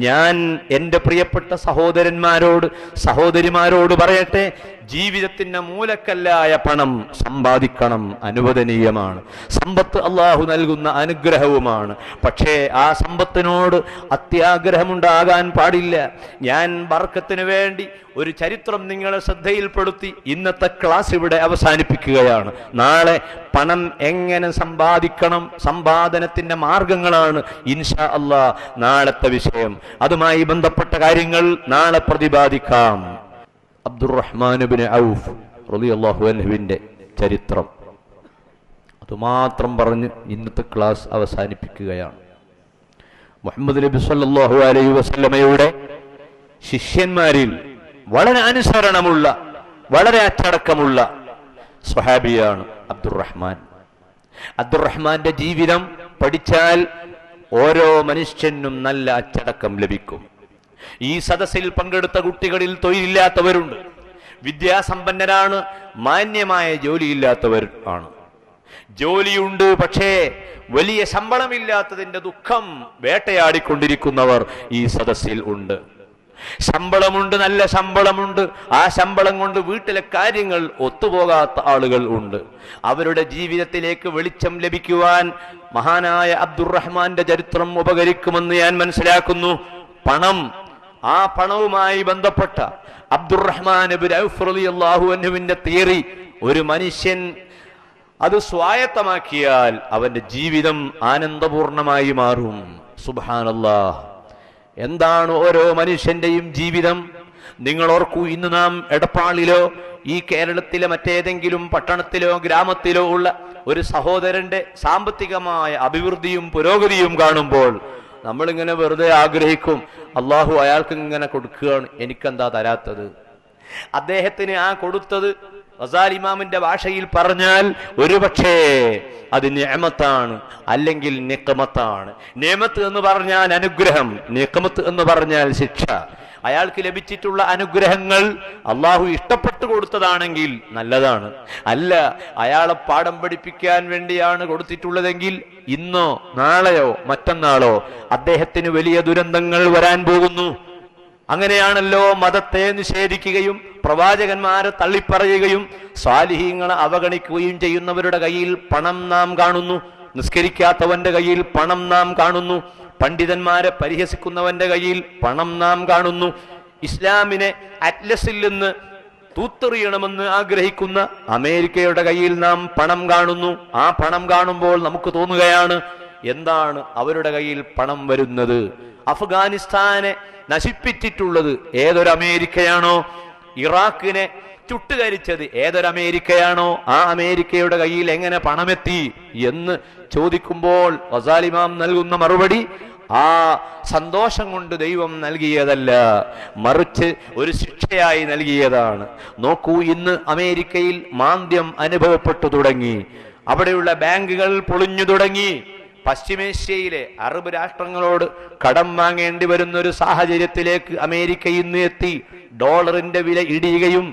S1: ഞാൻ എൻ്റെ പ്രിയപ്പെട്ട സഹോദരന്മാരോട് സഹോദരിമാരോട് പറയട്ടെ, ജീവിതത്തിന്റെ മൂലക്കല്ലായ പണം സമ്പാദിക്കണം, അനുവദനീയമാണ്. സമ്പത്ത് അള്ളാഹു നൽകുന്ന അനുഗ്രഹവുമാണ്. പക്ഷേ ആ സമ്പത്തിനോട് അത്യാഗ്രഹമുണ്ടാകാൻ പാടില്ല. ഞാൻ ബർക്കത്തിന് വേണ്ടി ഒരു ചരിത്രം നിങ്ങളെ ശ്രദ്ധയിൽപ്പെടുത്തി ഇന്നത്തെ ക്ലാസ് ഇവിടെ അവസാനിപ്പിക്കുകയാണ്. നാളെ പണം എങ്ങനെ സമ്പാദിക്കണം, സമ്പാദനത്തിന്റെ മാർഗങ്ങളാണ് ഇൻഷാ അല്ലാഹ് നാളത്തെ വിഷയം. അതുമായി ബന്ധപ്പെട്ട കാര്യങ്ങൾ നാളെ പ്രതിപാദിക്കാം. അബ്ദുറഹ്മാൻ ഇബ്നു ഔഫ് റളിയല്ലാഹു അൻഹുവിന്റെ ചരിത്രം അതുമാത്രം പറഞ്ഞ് ഇന്നത്തെ ക്ലാസ് അവസാനിപ്പിക്കുകയാണ്. മുഹമ്മദ് നബി സല്ലല്ലാഹു അലൈഹി വസല്ലമയുടെ ശിഷ്യന്മാരിൽ വളരെ അനുസരണമുള്ള, വളരെ അച്ചടക്കമുള്ള സ്വഹാബിയാണ് അബ്ദുറഹ്മാൻ. അബ്ദുറഹ്മാന്റെ ജീവിതം പഠിച്ചാൽ ഓരോ മനുഷ്യനും നല്ല അച്ചടക്കം ലഭിക്കും. ഈ സദസ്സിൽ പങ്കെടുത്ത കുട്ടികളിൽ തൊഴിലില്ലാത്തവരുണ്ട്, വിദ്യാസമ്പന്നരാണ്, മാന്യമായ ജോലിയില്ലാത്തവർ ആണ്. ജോലിയുണ്ട്, പക്ഷേ വലിയ ശമ്പളമില്ലാത്തതിന്റെ ദുഃഖം വേട്ടയാടിക്കൊണ്ടിരിക്കുന്നവർ ഈ സദസ്സിൽ ഉണ്ട്. ശമ്പളമുണ്ട്, നല്ല ശമ്പളമുണ്ട്, ആ ശമ്പളം കൊണ്ട് വീട്ടിലെ കാര്യങ്ങൾ ഒത്തുപോകാത്ത ആളുകൾ ഉണ്ട്. അവരുടെ ജീവിതത്തിലേക്ക് വെളിച്ചം ലഭിക്കുവാൻ മഹാനായ അബ്ദുറഹ്മാന്റെ ചരിത്രം ഉപകരിക്കുമെന്ന് ഞാൻ മനസ്സിലാക്കുന്നു. പണം, ആ പണവുമായി ബന്ധപ്പെട്ട അബ്ദുറഹ്മാൻ ഇബ്നു ഔഫ് റളിയല്ലാഹു അൻഹുവിന്റെ തിയറി, ഒരു മനുഷ്യൻ അത് സ്വായത്തമാക്കിയാൽ അവന്റെ ജീവിതം ആനന്ദപൂർണമായി മാറും. സുബ്ഹാനല്ലാഹ്. എന്താണ് ഓരോ മനുഷ്യന്റെയും ജീവിതം? നിങ്ങൾ ഓർക്കൂ, ഇന്ന് നാം എടപ്പാളിലോ ഈ കേരളത്തിലെ മറ്റേതെങ്കിലും പട്ടണത്തിലോ ഗ്രാമത്തിലോ ഉള്ള ഒരു സഹോദരന്റെ സാമ്പത്തികമായ അഭിവൃദ്ധിയും പുരോഗതിയും കാണുമ്പോൾ നമ്മളിങ്ങനെ വെറുതെ ആഗ്രഹിക്കും, അള്ളാഹു അയാൾക്ക് ഇങ്ങനെ കൊടുക്കുകയാണ്, എനിക്കെന്താ തരാത്തത്? അദ്ദേഹത്തിന് ആ കൊടുത്തത് ഗസാലി ഇമാമിന്റെ ഭാഷയിൽ പറഞ്ഞാൽ ഒരുപക്ഷേ അത് നിഅമത്താണ്, അല്ലെങ്കിൽ നിഖമത്താണ്. നിഅമത്ത് എന്ന് പറഞ്ഞാൽ അനുഗ്രഹം, നിഖമത്ത് എന്ന് പറഞ്ഞാൽ ശിക്ഷ. അയാൾക്ക് ലഭിച്ചിട്ടുള്ള അനുഗ്രഹങ്ങൾ അള്ളാഹു ഇഷ്ടപ്പെട്ടു കൊടുത്തതാണെങ്കിൽ നല്ലതാണ്. അല്ല, അയാളെ പാഠം പഠിപ്പിക്കാൻ വേണ്ടിയാണ് കൊടുത്തിട്ടുള്ളതെങ്കിൽ ഇന്നോ നാളെയോ മറ്റന്നാളോ അദ്ദേഹത്തിന് വലിയ ദുരന്തങ്ങൾ വരാൻ പോകുന്നു. അങ്ങനെയാണല്ലോ മതത്തെ നിഷേധിക്കുകയും പ്രവാചകന്മാരെ തള്ളിപ്പറയുകയും സ്വാലിഹീങ്ങളെ അവഗണിക്കുകയും ചെയ്യുന്നവരുടെ കയ്യിൽ പണം നാം കാണുന്നു. നിസ്കരിക്കാത്തവന്റെ കയ്യിൽ പണം നാം കാണുന്നു. പണ്ഡിതന്മാരെ പരിഹസിക്കുന്നവന്റെ കയ്യിൽ പണം നാം കാണുന്നു. ഇസ്ലാമിനെ അറ്റ്ലസിൽ നിന്ന് തൂത്തെറിയണമെന്ന് ആഗ്രഹിക്കുന്ന അമേരിക്കയുടെ കയ്യിൽ നാം പണം കാണുന്നു. ആ പണം കാണുമ്പോൾ നമുക്ക് തോന്നുകയാണ്, എന്താണ് അവരുടെ കയ്യിൽ പണം വരുന്നത്? അഫ്ഗാനിസ്ഥാനെ നശിപ്പിച്ചിട്ടുള്ളത് ഏതൊരു അമേരിക്കയാണോ? ഇറാഖിനെ ചുട്ടുകരിച്ചത് ഏതൊരു അമേരിക്കയാണോ? ആ അമേരിക്കയുടെ കയ്യിൽ എങ്ങനെ പണമെത്തി എന്ന് ചോദിക്കുമ്പോൾ ഗസാലി ഇമാം നൽകുന്ന മറുപടി, ആ സന്തോഷം കൊണ്ട് ദൈവം നൽകിയതല്ല, മറിച്ച് ഒരു ശിക്ഷയായി നൽകിയതാണ്. നോക്കൂ, ഇന്ന് അമേരിക്കയിൽ മാന്ദ്യം അനുഭവപ്പെട്ടു തുടങ്ങി. അവിടെയുള്ള ബാങ്കുകൾ പൊളിഞ്ഞു തുടങ്ങി. പശ്ചിമേഷ്യയിലെ അറബ് രാഷ്ട്രങ്ങളോട് കടം വാങ്ങേണ്ടി വരുന്ന ഒരു സാഹചര്യത്തിലേക്ക് അമേരിക്ക ഇന്ന് എത്തി. ഡോളറിന്റെ വില ഇടിയുകയും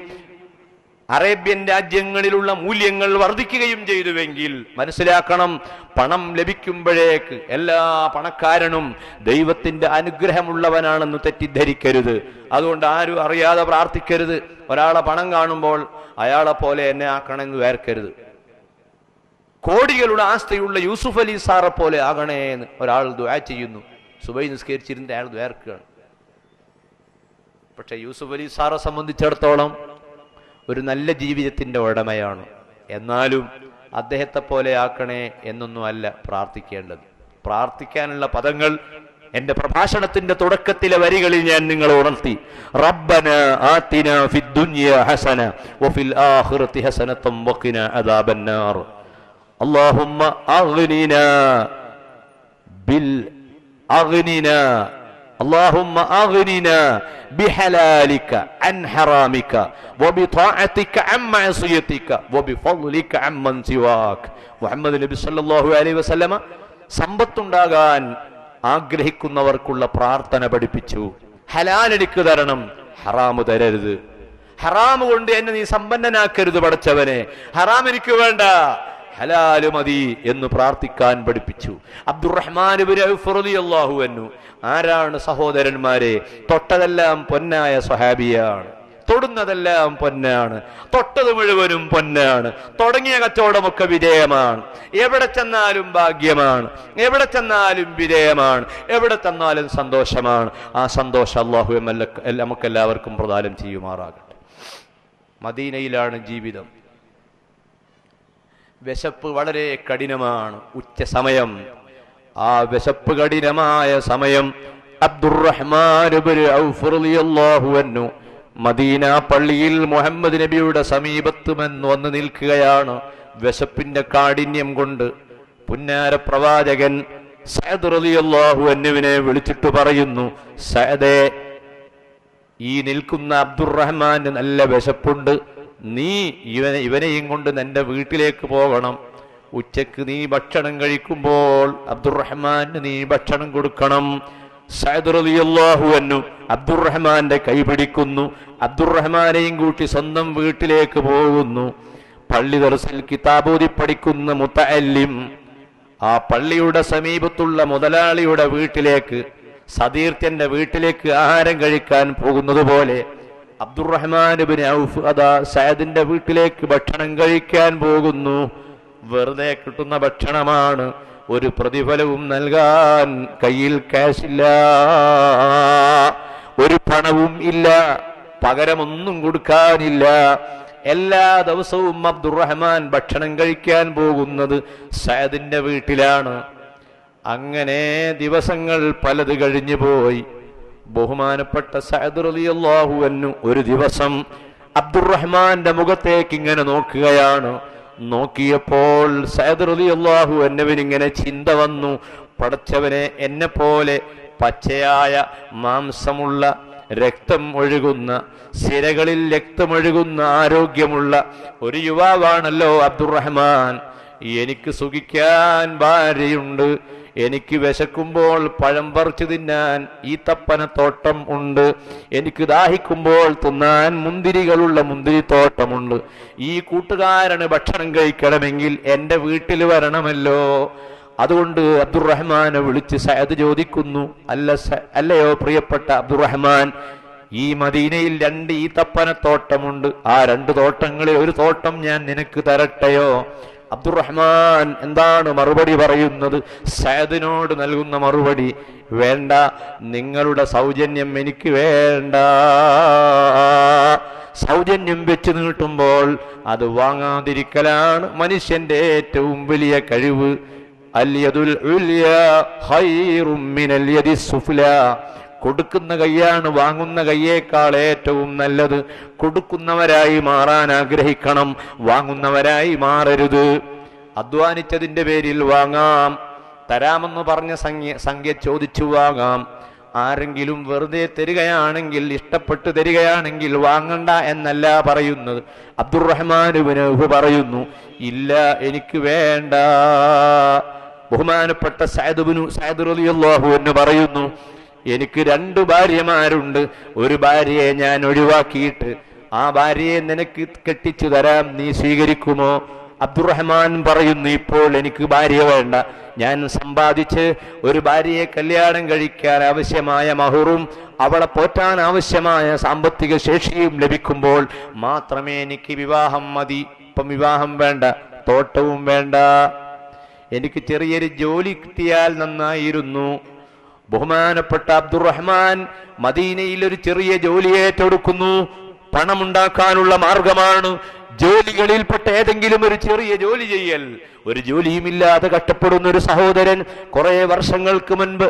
S1: അറേബ്യൻ രാജ്യങ്ങളിലുള്ള മൂല്യങ്ങൾ വർദ്ധിക്കുകയും ചെയ്തുവെങ്കിൽ മനസ്സിലാക്കണം, പണം ലഭിക്കുമ്പോഴേക്ക് എല്ലാ പണക്കാരനും ദൈവത്തിന്റെ അനുഗ്രഹമുള്ളവനാണെന്ന് തെറ്റിദ്ധരിക്കരുത്. അതുകൊണ്ട് ആരും അറിയാതെ പ്രാർത്ഥിക്കരുത്. ഒരാളെ പണം കാണുമ്പോൾ അയാളെ പോലെ എന്നെ ആക്കണമെന്ന് വേർക്കരുത്. കോടികളുടെ ആസ്തിയുള്ള യൂസുഫ് അലി സാറെ പോലെ ആകണേ എന്ന് ഒരാൾ ദുആ ചെയ്യുന്നു. സുബൈ നിസ്കരിച്ചിരുന്ന അയാൾ വേർക്കുകയാണ്. പക്ഷെ യൂസുഫ് അലി സാറെ സംബന്ധിച്ചിടത്തോളം ഒരു നല്ല ജീവിതത്തിന്റെ ഉടമയാണ്. എന്നാലും അദ്ദേഹത്തെ പോലെ ആക്കണേ എന്നൊന്നും അല്ല പ്രാർത്ഥിക്കേണ്ടത്. പ്രാർത്ഥിക്കാനുള്ള പദങ്ങൾ എന്റെ പ്രഭാഷണത്തിന്റെ തുടക്കത്തിലെ വരികളിൽ ഞാൻ നിങ്ങളെ ഉണർത്തി. റബ്ബന ആതിന ഫിദ്ദുനിയ ഹസന വഫിൽ ആഖിറതി ഹസനതൻ വഖിന അദാബന്നാർ. اللهم أغننا اللهم أغننا بحلالك عن حرامك وبطاعتك عن معصيتك وبفضلك عمن سواك. മുഹമ്മദ് നബി സല്ലല്ലാഹു അലൈഹി വസല്ലമ സമ്പത്തുണ്ടാകാൻ ആഗ്രഹിക്കുന്നവർക്കുള്ള പ്രാർത്ഥന പഠിപ്പിച്ചു. ഹലാൽ എനിക്ക് തരണം, ഹറാമ് തരരുത്. ഹറാമ് കൊണ്ട് എന്നെ നീ സമ്പന്നനാക്കരുത് പടച്ചവനെ. ഹറാം എനിക്ക് വേണ്ട, ഹലാല് മതി എന്ന് പ്രാർത്ഥിക്കാൻ പഠിപ്പിച്ചു. അബ്ദുറഹ്മാൻ ഇബ്നു ഔഫ് റളിയല്ലാഹു അൻഹു ആരാണ് സഹോദരന്മാരെ? തൊട്ടതെല്ലാം പൊന്നായ സ്വഹാബിയാണ്. തൊടുന്നതെല്ലാം പൊന്നാണ്. തൊട്ടത് മുഴുവനും പൊന്നാണ്. തുടങ്ങിയ കച്ചവടമൊക്കെ വിജയമാണ്. എവിടെ ചെന്നാലും ഭാഗ്യമാണ്. എവിടെ ചെന്നാലും വിജയമാണ്. എവിടെ ചെന്നാലും സന്തോഷമാണ്. ആ സന്തോഷം അല്ലാഹു നമുക്കെല്ലാവർക്കും പ്രദാനം ചെയ്യുമാറാകട്ടെ. മദീനയിലാണ് ജീവിതം. വിശപ്പ് വളരെ കഠിനമാണ്. ഉച്ച സമയം. ആ വിശപ്പ് കഠിനമായ സമയം അബ്ദുറഹ്മാൻ ഇബ്നു ഔഫ് റളിയല്ലാഹു അൻഹു മദീന പള്ളിയിൽ മുഹമ്മദ് നബിയുടെ സമീപത്ത് വന്ന് നിൽക്കുകയാണ്. വിശപ്പിന്റെ കാഠിന്യം കൊണ്ട് പുന്നാര പ്രവാചകൻ സഅദ് റളിയല്ലാഹു അൻഹുവിനെ വിളിച്ചിട്ട് പറയുന്നു, സഅദേ, ഈ നിൽക്കുന്ന അബ്ദുറഹ്മാന് നല്ല വിശപ്പുണ്ട്. നീ ഇവനെയും കൊണ്ട് നിന്റെ വീട്ടിലേക്ക് പോകണം. ഉച്ചക്ക് നീ ഭക്ഷണം കഴിക്കുമ്പോൾ അബ്ദുറഹ്മാന് നീ ഭക്ഷണം കൊടുക്കണം. സഅദ് റളിയല്ലാഹു അൻഹു അബ്ദുറഹ്മാന്റെ കൈ പിടിക്കുന്നു. അബ്ദുറഹ്മാനെയും കൂട്ടി സ്വന്തം വീട്ടിലേക്ക് പോകുന്നു. പള്ളി ദർസിൽ കിതാബോധി പഠിക്കുന്ന മുതഅല്ലിം ആ പള്ളിയുടെ സമീപത്തുള്ള മുതലാളിയുടെ വീട്ടിലേക്ക്, സതീർത്ഥ്യന്റെ വീട്ടിലേക്ക് ആഹാരം കഴിക്കാൻ പോകുന്നത് പോലെ അബ്ദുറഹ്മാൻ ഇബ്നു ഔഫ് അതാ സഅദിന്റെ വീട്ടിലേക്ക് ഭക്ഷണം കഴിക്കാൻ പോകുന്നു. വെറുതെ കിട്ടുന്ന ഭക്ഷണമാണ്. ഒരു പ്രതിഫലവും നൽകാൻ കയ്യിൽ കാശില്ല, ഒരു പണവും ഇല്ല, പകരമൊന്നും കൊടുക്കാനില്ല. എല്ലാ ദിവസവും അബ്ദുറഹ്മാൻ ഭക്ഷണം കഴിക്കാൻ പോകുന്നത് സഅദിന്റെ വീട്ടിലാണ്. അങ്ങനെ ദിവസങ്ങൾ പലത് കഴിഞ്ഞു പോയി. ബഹുമാനപ്പെട്ട സഅദ് റളിയല്ലാഹു അൻഹു ഒരു ദിവസം അബ്ദുറഹ്മാന്റെ മുഖത്തേക്ക് ഇങ്ങനെ നോക്കുകയാണ്. നോക്കിയപ്പോൾ സഅദ് റളിയല്ലാഹു അൻഹുവിന് ഇങ്ങനെ ചിന്ത വന്നു, പടച്ചവനെ, എന്നെ പോലെ പച്ചയായ മാംസമുള്ള രക്തം ഒഴുകുന്ന, സിരകളിൽ രക്തമൊഴുകുന്ന ആരോഗ്യമുള്ള ഒരു യുവാവാണല്ലോ അബ്ദുറഹ്മാൻ. എനിക്ക് സുഖിക്കാൻ ഭാര്യയുണ്ട്, എനിക്ക് വിശക്കുമ്പോൾ പഴം പറിച്ചു തിന്നാൻ ഈത്തപ്പനത്തോട്ടം ഉണ്ട്, എനിക്ക് ദാഹിക്കുമ്പോൾ തിന്നാൻ മുന്തിരികളുള്ള മുന്തിരിത്തോട്ടമുണ്ട്. ഈ കൂട്ടുകാരന് ഭക്ഷണം കഴിക്കണമെങ്കിൽ എൻ്റെ വീട്ടിൽ വരണമല്ലോ. അതുകൊണ്ട് അബ്ദുറഹ്മാനെ വിളിച്ച് സഅദ് ചോദിക്കുന്നു, അല്ലയോ പ്രിയപ്പെട്ട അബ്ദുറഹ്മാൻ, ഈ മദീനയിൽ 2 ഈത്തപ്പനത്തോട്ടമുണ്ട്, ആ 2 തോട്ടങ്ങളിൽ ഒരു തോട്ടം ഞാൻ നിനക്ക് തരട്ടെയോ? അബ്ദുറഹ്മാൻ എന്താണ് മറുപടി പറയുന്നത്? സഅദിനോട് നൽകുന്ന മറുപടി, വേണ്ട, നിങ്ങളുടെ സൗജന്യം എനിക്ക് വേണ്ട. സൗജന്യം വെച്ച് നീട്ടുമ്പോൾ അത് വാങ്ങാതിരിക്കലാണ് മനുഷ്യന്റെ ഏറ്റവും വലിയ കഴിവ്. അൽയദുൽ ഉൽയാ ഖൈറും മിനൽ യദിസ് സുഫ്ലാ. കൊടുക്കുന്ന കൈയാണ് വാങ്ങുന്ന കൈയേക്കാൾ ഏറ്റവും നല്ലത്. കൊടുക്കുന്നവരായി മാറാൻ ആഗ്രഹിക്കണം, വാങ്ങുന്നവരായി മാറരുത്. അധ്വാനിച്ചതിന്റെ പേരിൽ വാങ്ങാം, തരാമെന്ന് പറഞ്ഞ സംഖ്യ ചോദിച്ചു വാങ്ങാം. ആരെങ്കിലും വെറുതെ തരികയാണെങ്കിൽ, ഇഷ്ടപ്പെട്ട് തരികയാണെങ്കിൽ വാങ്ങണ്ട എന്നല്ല പറയുന്നത്. അബ്ദുറഹ്മാൻ ഇബ്നു ഔഫ് പറയുന്നു, ഇല്ല, എനിക്ക് വേണ്ട. ബഹുമാനപ്പെട്ട സഅദ് റളിയല്ലാഹു അൻഹു പറയുന്നു, എനിക്ക് 2 ഭാര്യമാരുണ്ട്, ഒരു ഭാര്യയെ ഞാൻ ഒഴിവാക്കിയിട്ട് ആ ഭാര്യയെ നിനക്ക് കെട്ടിച്ചു തരാം, നീ സ്വീകരിക്കുമോ? അബ്ദുറഹ്മാൻ പറയുന്നു, ഇപ്പോൾ എനിക്ക് ഭാര്യ വേണ്ട. ഞാൻ സമ്പാദിച്ച് ഒരു ഭാര്യയെ കല്യാണം കഴിക്കാൻ ആവശ്യമായ മഹറും അവളെ പോറ്റാൻ ആവശ്യമായ സാമ്പത്തിക ശേഷിയും ലഭിക്കുമ്പോൾ മാത്രമേ എനിക്ക് വിവാഹം മതി. ഇപ്പം വിവാഹം വേണ്ട, തോട്ടവും വേണ്ട, എനിക്ക് ചെറിയൊരു ജോലി കിട്ടിയാൽ നന്നായിരുന്നു. ബഹുമാനപ്പെട്ട അബ്ദുറഹ്മാൻ മദീനയിൽ ഒരു ചെറിയ ജോലി ഏറ്റെടുക്കുന്നു. പണമുണ്ടാക്കാനുള്ള മാർഗമാണ് ജോലികളിൽപ്പെട്ട ഏതെങ്കിലും ഒരു ചെറിയ ജോലി ചെയ്യൽ. ഒരു ജോലിയുമില്ലാതെ കഷ്ടപ്പെടുന്ന ഒരു സഹോദരൻ കുറെ വർഷങ്ങൾക്ക് മുൻപ്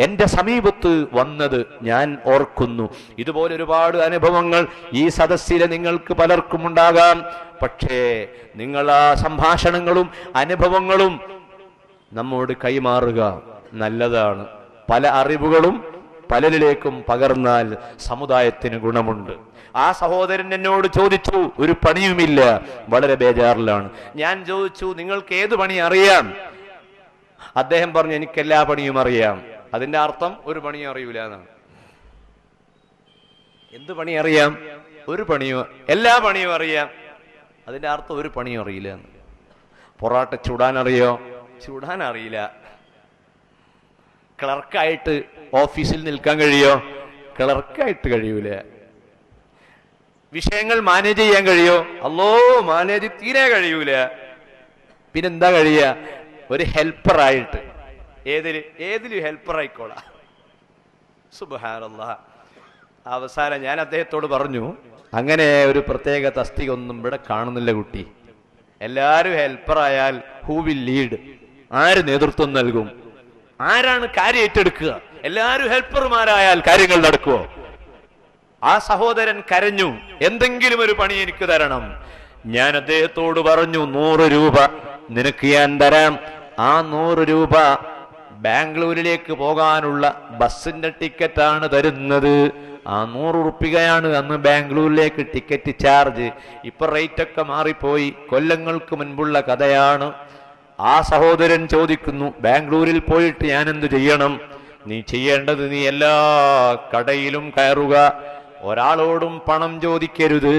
S1: എന്റെ സമീപത്ത് വന്നത് ഞാൻ ഓർക്കുന്നു. ഇതുപോലെ ഒരുപാട് അനുഭവങ്ങൾ ഈ സദസ്സിലെ നിങ്ങൾക്ക് പലർക്കും ഉണ്ടാകാം. പക്ഷേ നിങ്ങൾ ആ സംഭാഷണങ്ങളും അനുഭവങ്ങളും നമ്മോട് കൈമാറുക നല്ലതാണ്. പല അറിവുകളും പലരിലേക്കും പകർന്നാൽ സമുദായത്തിന് ഗുണമുണ്ട്. ആ സഹോദരൻ എന്നോട് ചോദിച്ചു, ഒരു പണിയുമില്ല, വളരെ ബേജാറിലാണ്. ഞാൻ ചോദിച്ചു, നിങ്ങൾക്ക് ഏത് പണി അറിയാം? അദ്ദേഹം പറഞ്ഞു, എനിക്ക് എല്ലാ പണിയും അറിയാം. അതിന്റെ അർത്ഥം ഒരു പണിയും അറിയൂല എന്നാണ്. എന്ത് പണി അറിയാം? ഒരു പണിയും, എല്ലാ പണിയും അറിയാം. അതിന്റെ അർത്ഥം ഒരു പണിയും അറിയില്ല. പൊറാട്ട ചുടാൻ അറിയോ? ചുടാൻ അറിയില്ല. ക്ലർക്കായിട്ട് ഓഫീസിൽ നിൽക്കാൻ കഴിയോ? ക്ലർക്കായിട്ട് കഴിയൂല. വിഷയങ്ങൾ മാനേജ് ചെയ്യാൻ കഴിയോ? അല്ലോ, മാനേജ് തീരെ കഴിയൂല. പിന്നെന്താ കഴിയുക? ഒരു ഹെൽപ്പറായിട്ട്. ഏതിലും ഹെൽപ്പർ ആയിക്കോളാം. സുബ്ഹാനല്ലാഹ്. അവസാനം ഞാൻ അദ്ദേഹത്തോട് പറഞ്ഞു, അങ്ങനെ ഒരു പ്രത്യേക തസ്തിക ഒന്നും ഇവിടെ കാണുന്നില്ല കുട്ടി. എല്ലാരും ഹെൽപ്പറായാൽ ഹൂ വിൽ ലീഡ്? ആര് നേതൃത്വം നൽകും? ആരാണ് കാര്യം ഏറ്റെടുക്കുക? എല്ലാരും ഹെൽപ്പർമാരായാൽ കാര്യങ്ങൾ നടക്കുമോ? ആ സഹോദരൻ കരഞ്ഞു, എന്തെങ്കിലും ഒരു പണി എനിക്ക് തരണം. ഞാൻ അദ്ദേഹത്തോട് പറഞ്ഞു, 100 രൂപ നിനക്ക് ഞാൻ തരാം. ആ 100 രൂപ ബാംഗ്ലൂരിലേക്ക് പോകാനുള്ള ബസ്സിന്റെ ടിക്കറ്റാണ് തരുന്നത്. ആ 100 റുപ്പികയാണ് അന്ന് ബാംഗ്ലൂരിലേക്ക് ടിക്കറ്റ് ചാർജ്. ഇപ്പൊ റേറ്റൊക്കെ മാറിപ്പോയി, കൊല്ലങ്ങൾക്ക് മുൻപുള്ള കഥയാണ്. ആ സഹോദരൻ ചോദിക്കുന്നു, ബാംഗ്ലൂരിൽ പോയിട്ട് ഞാൻ എന്ത് ചെയ്യണം? നീ ചെയ്യേണ്ടത്, നീ എല്ലാ കടയിലും കയറുക, ഒരാളോടും പണം ചോദിക്കരുത്.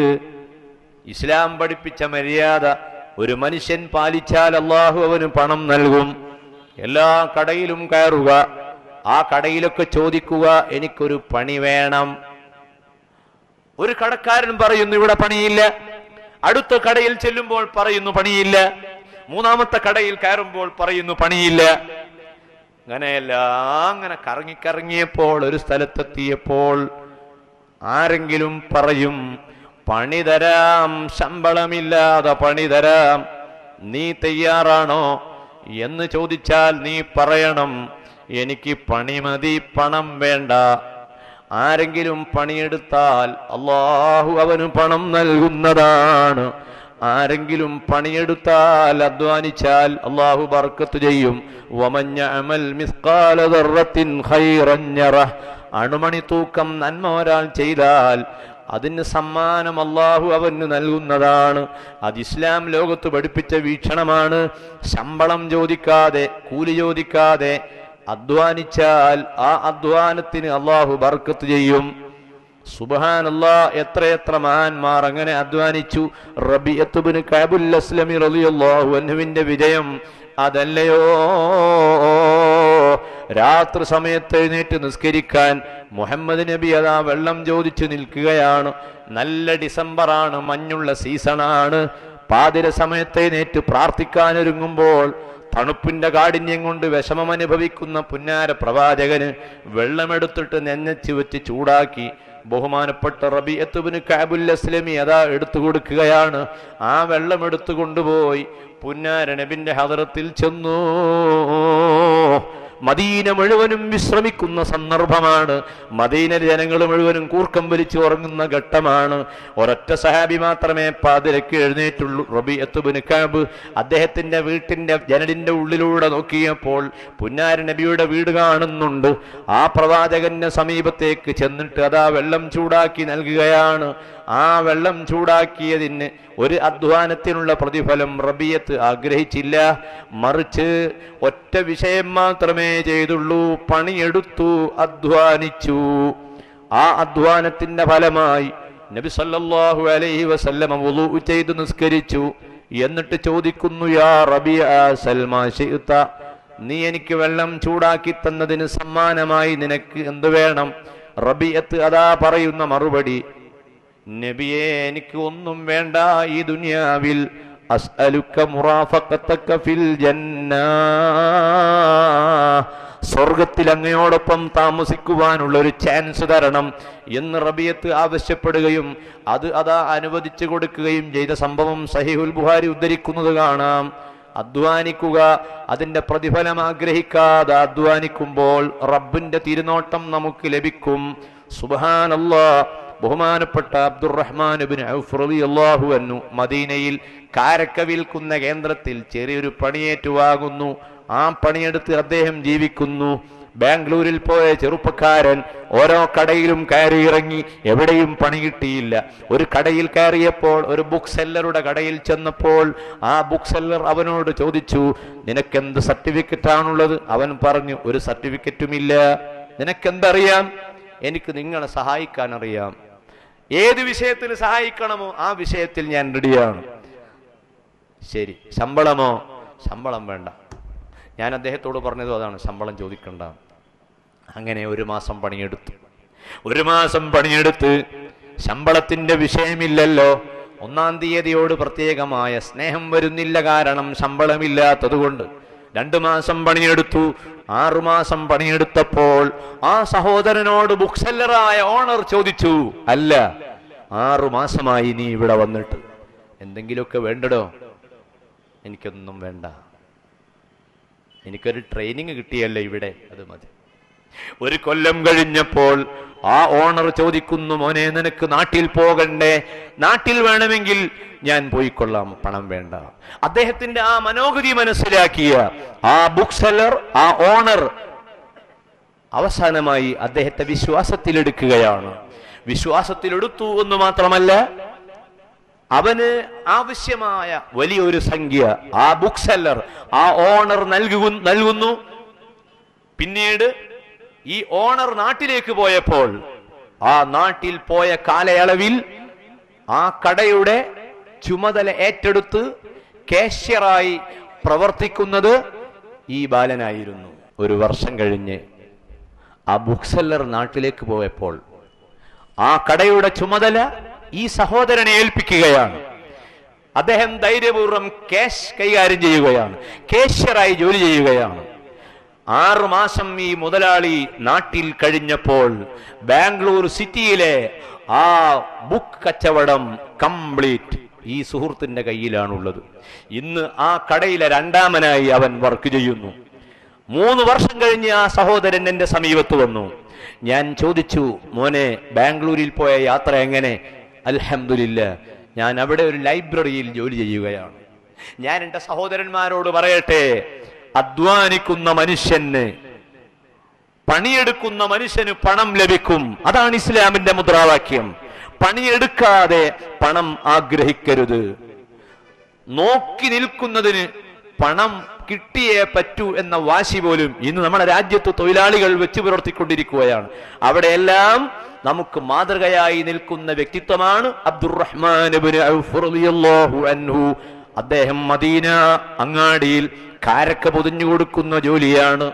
S1: ഇസ്ലാം പഠിപ്പിച്ച മര്യാദ ഒരു മനുഷ്യൻ പാലിച്ചാൽ അള്ളാഹു അവന് പണം നൽകും. എല്ലാ കടയിലും കയറുക, ആ കടയിലൊക്കെ ചോദിക്കുക, എനിക്കൊരു പണി വേണം. ഒരു കടക്കാരൻ പറയുന്നു ഇവിടെ പണിയില്ല. അടുത്ത കടയിൽ ചെല്ലുമ്പോൾ പറയുന്നു പണിയില്ല. മൂന്നാമത്തെ കടയിൽ കയറുമ്പോൾ പറയുന്നു പണിയില്ല. അങ്ങനെ കറങ്ങിക്കറങ്ങിയപ്പോൾ ഒരു സ്ഥലത്തെത്തിയപ്പോൾ ആരെങ്കിലും പറയും, പണി തരാം, ശമ്പളമില്ലാതെ പണി തരാം, നീ തയ്യാറാണോ എന്ന് ചോദിച്ചാൽ നീ പറയണം, എനിക്ക് പണി മതി, പണം വേണ്ട. ആരെങ്കിലും പണിയെടുത്താൽ അല്ലാഹു അവന് പണം നൽകുന്നതാണ്. ആരെങ്കിലും പണിയെടുത്താൽ, അധ്വാനിച്ചാൽ അല്ലാഹു ബർക്കത്ത് ചെയ്യും. വമൻ യഅമൽ മിസ്ഖാല ദർറത്തിൻ ഖൈറൻ യറഹ്. അണുമണി തൂക്കം നന്മ ഒരാൾ ചെയ്താൽ അതിന് സമ്മാനം അള്ളാഹു അവന് നൽകുന്നതാണ്. അത് ഇസ്ലാം ലോകത്ത് പഠിപ്പിച്ച വീക്ഷണമാണ്. ശമ്പളം ചോദിക്കാതെ, കൂലി ചോദിക്കാതെ അധ്വാനിച്ചാൽ ആ അധ്വാനത്തിന് അള്ളാഹു ബർക്കത്ത് ചെയ്യും. സുബ്ഹാനല്ലാഹ്, എത്രയെത്ര മഹാന്മാർ അങ്ങനെ അധ്വാനിച്ചു. റബീഅത്ത് ഇബ്നു കഅബുൽ അസ്ലമി റളിയല്ലാഹു അൻഹുവിന്റെ വിജയം അതല്ലയോ? രാത്രി സമയത്ത് എഴുന്നേറ്റ് നിസ്കരിക്കാൻ മുഹമ്മദ് നബി അതാ വെള്ളം ചോദിച്ചു നിൽക്കുകയാണ്. നല്ല ഡിസംബറാണ്, മഞ്ഞുള്ള സീസണാണ്. പാതിര സമയത്ത് എഴുന്നേറ്റ് പ്രാർത്ഥിക്കാനൊരുങ്ങുമ്പോൾ തണുപ്പിന്റെ കാഠിന്യം കൊണ്ട് വിഷമം അനുഭവിക്കുന്ന പുന്നാര പ്രവാചകന് വെള്ളമെടുത്തിട്ട് നെഞ്ഞച്ച് വെച്ച് ചൂടാക്കി ബഹുമാനപ്പെട്ട റബീഅത്ത് ഇബ്നു കഅബുൽ അസ്ലമി അതാ എടുത്തു കൊടുക്കുകയാണ്. ആ വെള്ളം എടുത്തു കൊണ്ടുപോയി പുന്നാര നബിന്റെ ഹദറത്തിൽ ചെന്നു. മദീന മുഴുവനും വിശ്രമിക്കുന്ന സന്ദർഭമാണ്. മദീനയിലെ ജനങ്ങൾ മുഴുവനും കൂർക്കം വലിച്ചു ഉറങ്ങുന്ന ഘട്ടമാണ്. ഒരൊറ്റ സഹാബി മാത്രമേ പാതിരക്ക് എഴുന്നേറ്റുള്ളൂ, റബീഅത്ത് ഇബ്നു കഅബ്. അദ്ദേഹത്തിന്റെ വീട്ടിന്റെ ജനലിന്റെ ഉള്ളിലൂടെ നോക്കിയപ്പോൾ പുന്നാര നബിയുടെ വീട് കാണുന്നുണ്ട്. ആ പ്രവാചകന്റെ സമീപത്തേക്ക് ചെന്നിട്ട് അതാ വെള്ളം ചൂടാക്കി നൽകുകയാണ്. ആ വെള്ളം ചൂടാക്കിയതിന് ഒരു അധ്വാനത്തിനുള്ള പ്രതിഫലം റബീഅത്ത് ആഗ്രഹിച്ചില്ല. മറിച്ച് ഒറ്റ വിഷയം മാത്രമേ ചെയ്തുള്ളൂ, പണിയെടുത്തു, അധ്വാനിച്ചു. ആ അധ്വാനത്തിന്റെ ഫലമായി നബി സല്ലല്ലാഹു അലൈഹി വസല്ലം വുളൂ ചെയ്തു നിസ്കരിച്ചു. എന്നിട്ട് ചോദിക്കുന്നു, യാ റബീഅ സൽമാ ശിഅത, നീ എനിക്ക് വെള്ളം ചൂടാക്കി തന്നതിന് സമ്മാനമായി നിനക്ക് എന്ത് വേണം? റബീഅത്ത് അതാ പറയുന്ന മറുപടി, നബിയെ, എനിക്ക് ഒന്നും വേണ്ട ഈ ദുനിയാവിൽ. അസ്അലുക മുറാഫഖതക ഫിൽ ജന്ന, സ്വർഗത്തിൽ അങ്ങയോടൊപ്പം താമസിക്കുവാനുള്ള ഒരു ചാൻസ് തരണം എന്ന് റബീഅത്ത് ആവശ്യപ്പെടുകയും അത് അതാ അനുവദിച്ചു കൊടുക്കുകയും ചെയ്ത സംഭവം സഹീഹുൽ ബുഖാരി ഉദ്ധരിക്കുന്നത് കാണാം. അധ്വാനിക്കുക, അതിന്റെ പ്രതിഫലം ആഗ്രഹിക്കാതെ അധ്വാനിക്കുമ്പോൾ റബ്ബിന്റെ തിരുനോട്ടം നമുക്ക് ലഭിക്കും. സുബ്ഹാനല്ലാഹ്. ബഹുമാനപ്പെട്ട അബ്ദുറഹ്മാൻ ഇബ്നു ഔഫ് റളിയല്ലാഹു അൻഹു മദീനയിൽ കാരക്ക വിൽക്കുന്ന കേന്ദ്രത്തിൽ ചെറിയൊരു പണിയേറ്റുവാകുന്നു. ആ പണിയെടുത്ത് അദ്ദേഹം ജീവിക്കുന്നു. ബാംഗ്ലൂരിൽ പോയ ചെറുപ്പക്കാരൻ ഓരോ കടയിലും കയറി ഇറങ്ങി, എവിടെയും പണി കിട്ടിയില്ല. ഒരു കടയിൽ കയറിയപ്പോൾ, ഒരു ബുക്ക് സെല്ലറുടെ കടയിൽ ചെന്നപ്പോൾ ആ ബുക്ക് സെല്ലർ അവനോട് ചോദിച്ചു, നിനക്കെന്ത് സർട്ടിഫിക്കറ്റ് ആണുള്ളത്? അവൻ പറഞ്ഞു, ഒരു സർട്ടിഫിക്കറ്റുമില്ല. നിനക്കെന്തറിയാം? എനിക്ക് നിങ്ങളെ സഹായിക്കാൻ അറിയാം. ഏത് വിഷയത്തിൽ സഹായിക്കണമോ ആ വിഷയത്തിൽ ഞാൻ റെഡിയാണ്. ശരി, ശമ്പളമോ? ശമ്പളം വേണ്ട. ഞാൻ അദ്ദേഹത്തോട് പറഞ്ഞതും അതാണ്, ശമ്പളം ചോദിക്കണ്ട. അങ്ങനെ ഒരു മാസം പണിയെടുത്തു. ഒരു മാസം പണിയെടുത്ത് ശമ്പളത്തിന്റെ വിഷയമില്ലല്ലോ. 1-ാം തീയതിയോട് പ്രത്യേകമായ സ്നേഹം വരുന്നില്ല, കാരണം ശമ്പളമില്ലാത്തത് കൊണ്ട്. 2 മാസം പണിയെടുത്തു. 6 മാസം പണിയെടുത്തപ്പോൾ ആ സഹോദരനോട് ബുക്ക് സെല്ലറായ ഓണർ ചോദിച്ചു, അല്ല, 6 മാസമായി നീ ഇവിടെ വന്നിട്ട് എന്തെങ്കിലുമൊക്കെ വേണ്ടടോ? എനിക്കൊന്നും വേണ്ട, എനിക്കൊരു ട്രെയിനിങ് കിട്ടിയല്ലോ ഇവിടെ, അത് മതി. 1 കൊല്ലം കഴിഞ്ഞപ്പോൾ ആ ഓണർ ചോദിക്കുന്നു, മോനെ, നിനക്ക് നാട്ടിൽ പോകണ്ടേ? നാട്ടിൽ വേണമെങ്കിൽ ഞാൻ പോയിക്കൊള്ളാം, പണം വേണ്ട. അദ്ദേഹത്തിന്റെ ആ മനോഗതി മനസ്സിലാക്കിയ ആ ബുക്ക് സെല്ലർ, ആ ഓണർ അവസാനമായി അദ്ദേഹത്തെ വിശ്വാസത്തിലെടുക്കുകയാണ്. വിശ്വാസത്തിലെടുത്തു എന്ന് മാത്രമല്ല, അവന് ആവശ്യമായ വലിയൊരു സംഖ്യ ആ ബുക്ക് സെല്ലർ, ആ ഓണർ നൽകുന്നു. പിന്നീട് ഈ ഓണർ നാട്ടിലേക്ക് പോയപ്പോൾ, ആ നാട്ടിൽ പോയ കാലയളവിൽ ആ കടയുടെ ചുമതല ഏറ്റെടുത്ത് കാഷ്യറായി പ്രവർത്തിക്കുന്നത് ഈ ബാലനായിരുന്നു. 1 വർഷം കഴിഞ്ഞ് ആ ബുക്ക് സെല്ലർ നാട്ടിലേക്ക് പോയപ്പോൾ ആ കടയുടെ ചുമതല ഈ സഹോദരനെ ഏൽപ്പിക്കുകയാണ്. അദ്ദേഹം ധൈര്യപൂർവ്വം ക്യാഷ് കൈകാര്യം ചെയ്യുകയാണ്, കാഷ്യറായി ജോലി ചെയ്യുകയാണ്. 6 മാസം ഈ മുതലാളി നാട്ടിൽ കഴിഞ്ഞപ്പോൾ ബാംഗ്ലൂർ സിറ്റിയിലെ ആ ബുക്ക് കച്ചവടം കംപ്ലീറ്റ് ഈ സുഹൃത്തിന്റെ കയ്യിലാണുള്ളത്. ഇന്ന് ആ കടയിലെ 2ാമനായി അവൻ വർക്ക് ചെയ്യുന്നു. 3 വർഷം കഴിഞ്ഞ് ആ സഹോദരൻ എന്റെ സമീപത്ത് വന്നു. ഞാൻ ചോദിച്ചു, മോനെ, ബാംഗ്ലൂരിൽ പോയ യാത്ര എങ്ങനെ? അൽഹംദുലില്ലാഹ്, ഞാൻ അവിടെ ഒരു ലൈബ്രറിയിൽ ജോലി ചെയ്യുകയാണ്. ഞാൻ എൻ്റെ സഹോദരന്മാരോട് പറയട്ടെ, അധ്വാനിക്കുന്ന മനുഷ്യന് പണിയെടുക്കുന്ന മനുഷ്യന് പണം ലഭിക്കും. അതാണ് ഇസ്ലാമിന്റെ മുദ്രാവാക്യം. പണിയെടുക്കാതെ പണം ആഗ്രഹിക്കരുത്. നോക്കി നിൽക്കുന്നതിന് പണം കിട്ടിയേ പറ്റൂ എന്ന വാശി പോലും ഇന്ന് നമ്മുടെ രാജ്യത്ത് തൊഴിലാളികൾ വെച്ച് പുലർത്തിക്കൊണ്ടിരിക്കുകയാണ്. അവിടെയെല്ലാം നമുക്ക് മാതൃകയായി നിൽക്കുന്ന വ്യക്തിത്വമാണ് അബ്ദുറഹ്മാൻ ഇബ്നു ഔഫ് റളിയല്ലാഹു അൻഹു. അദ്ദേഹം മദീന അങ്ങാടിയിൽ കാരക്ക പൊതിഞ്ഞു കൊടുക്കുന്ന ജോലിയാണ്.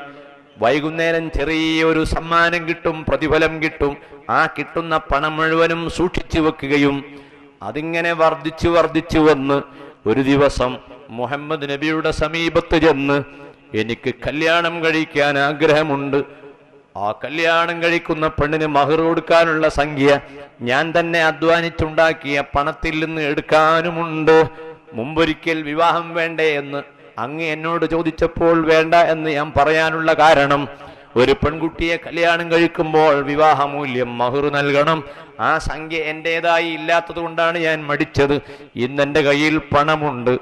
S1: വൈകുന്നേരം ചെറിയൊരു സമ്മാനം കിട്ടും, പ്രതിഫലം കിട്ടും. ആ കിട്ടുന്ന പണം മുഴുവനും സൂക്ഷിച്ചു വെക്കുകയും അതിങ്ങനെ വർദ്ധിച്ചു വന്ന് ഒരു ദിവസം മുഹമ്മദ് നബിയുടെ സമീപത്ത് ചെന്ന്, എനിക്ക് കല്യാണം കഴിക്കാൻ ആഗ്രഹമുണ്ട്, ആ കല്യാണം കഴിക്കുന്ന പെണ്ണിന് മഹർ കൊടുക്കാനുള്ള സംഖ്യ ഞാൻ തന്നെ അധ്വാനിച്ചുണ്ടാക്കിയ പണത്തിൽ നിന്ന് എടുക്കാനുമുണ്ട്, മുമ്പൊരിക്കൽ വിവാഹം വേണ്ടേ എന്ന് അങ്ങ് എന്നോട് ചോദിച്ചപ്പോൾ വേണ്ട എന്ന് ഞാൻ പറയാനുള്ള കാരണം, ഒരു പെൺകുട്ടിയെ കല്യാണം കഴിക്കുമ്പോൾ വിവാഹമൂല്യം മഹർ നൽകണം. ആ സംഖ്യ എന്റേതായി ഇല്ലാത്തത് കൊണ്ടാണ് ഞാൻ മടിച്ചത്. ഇന്നെന്റെ കയ്യിൽ പണമുണ്ട്.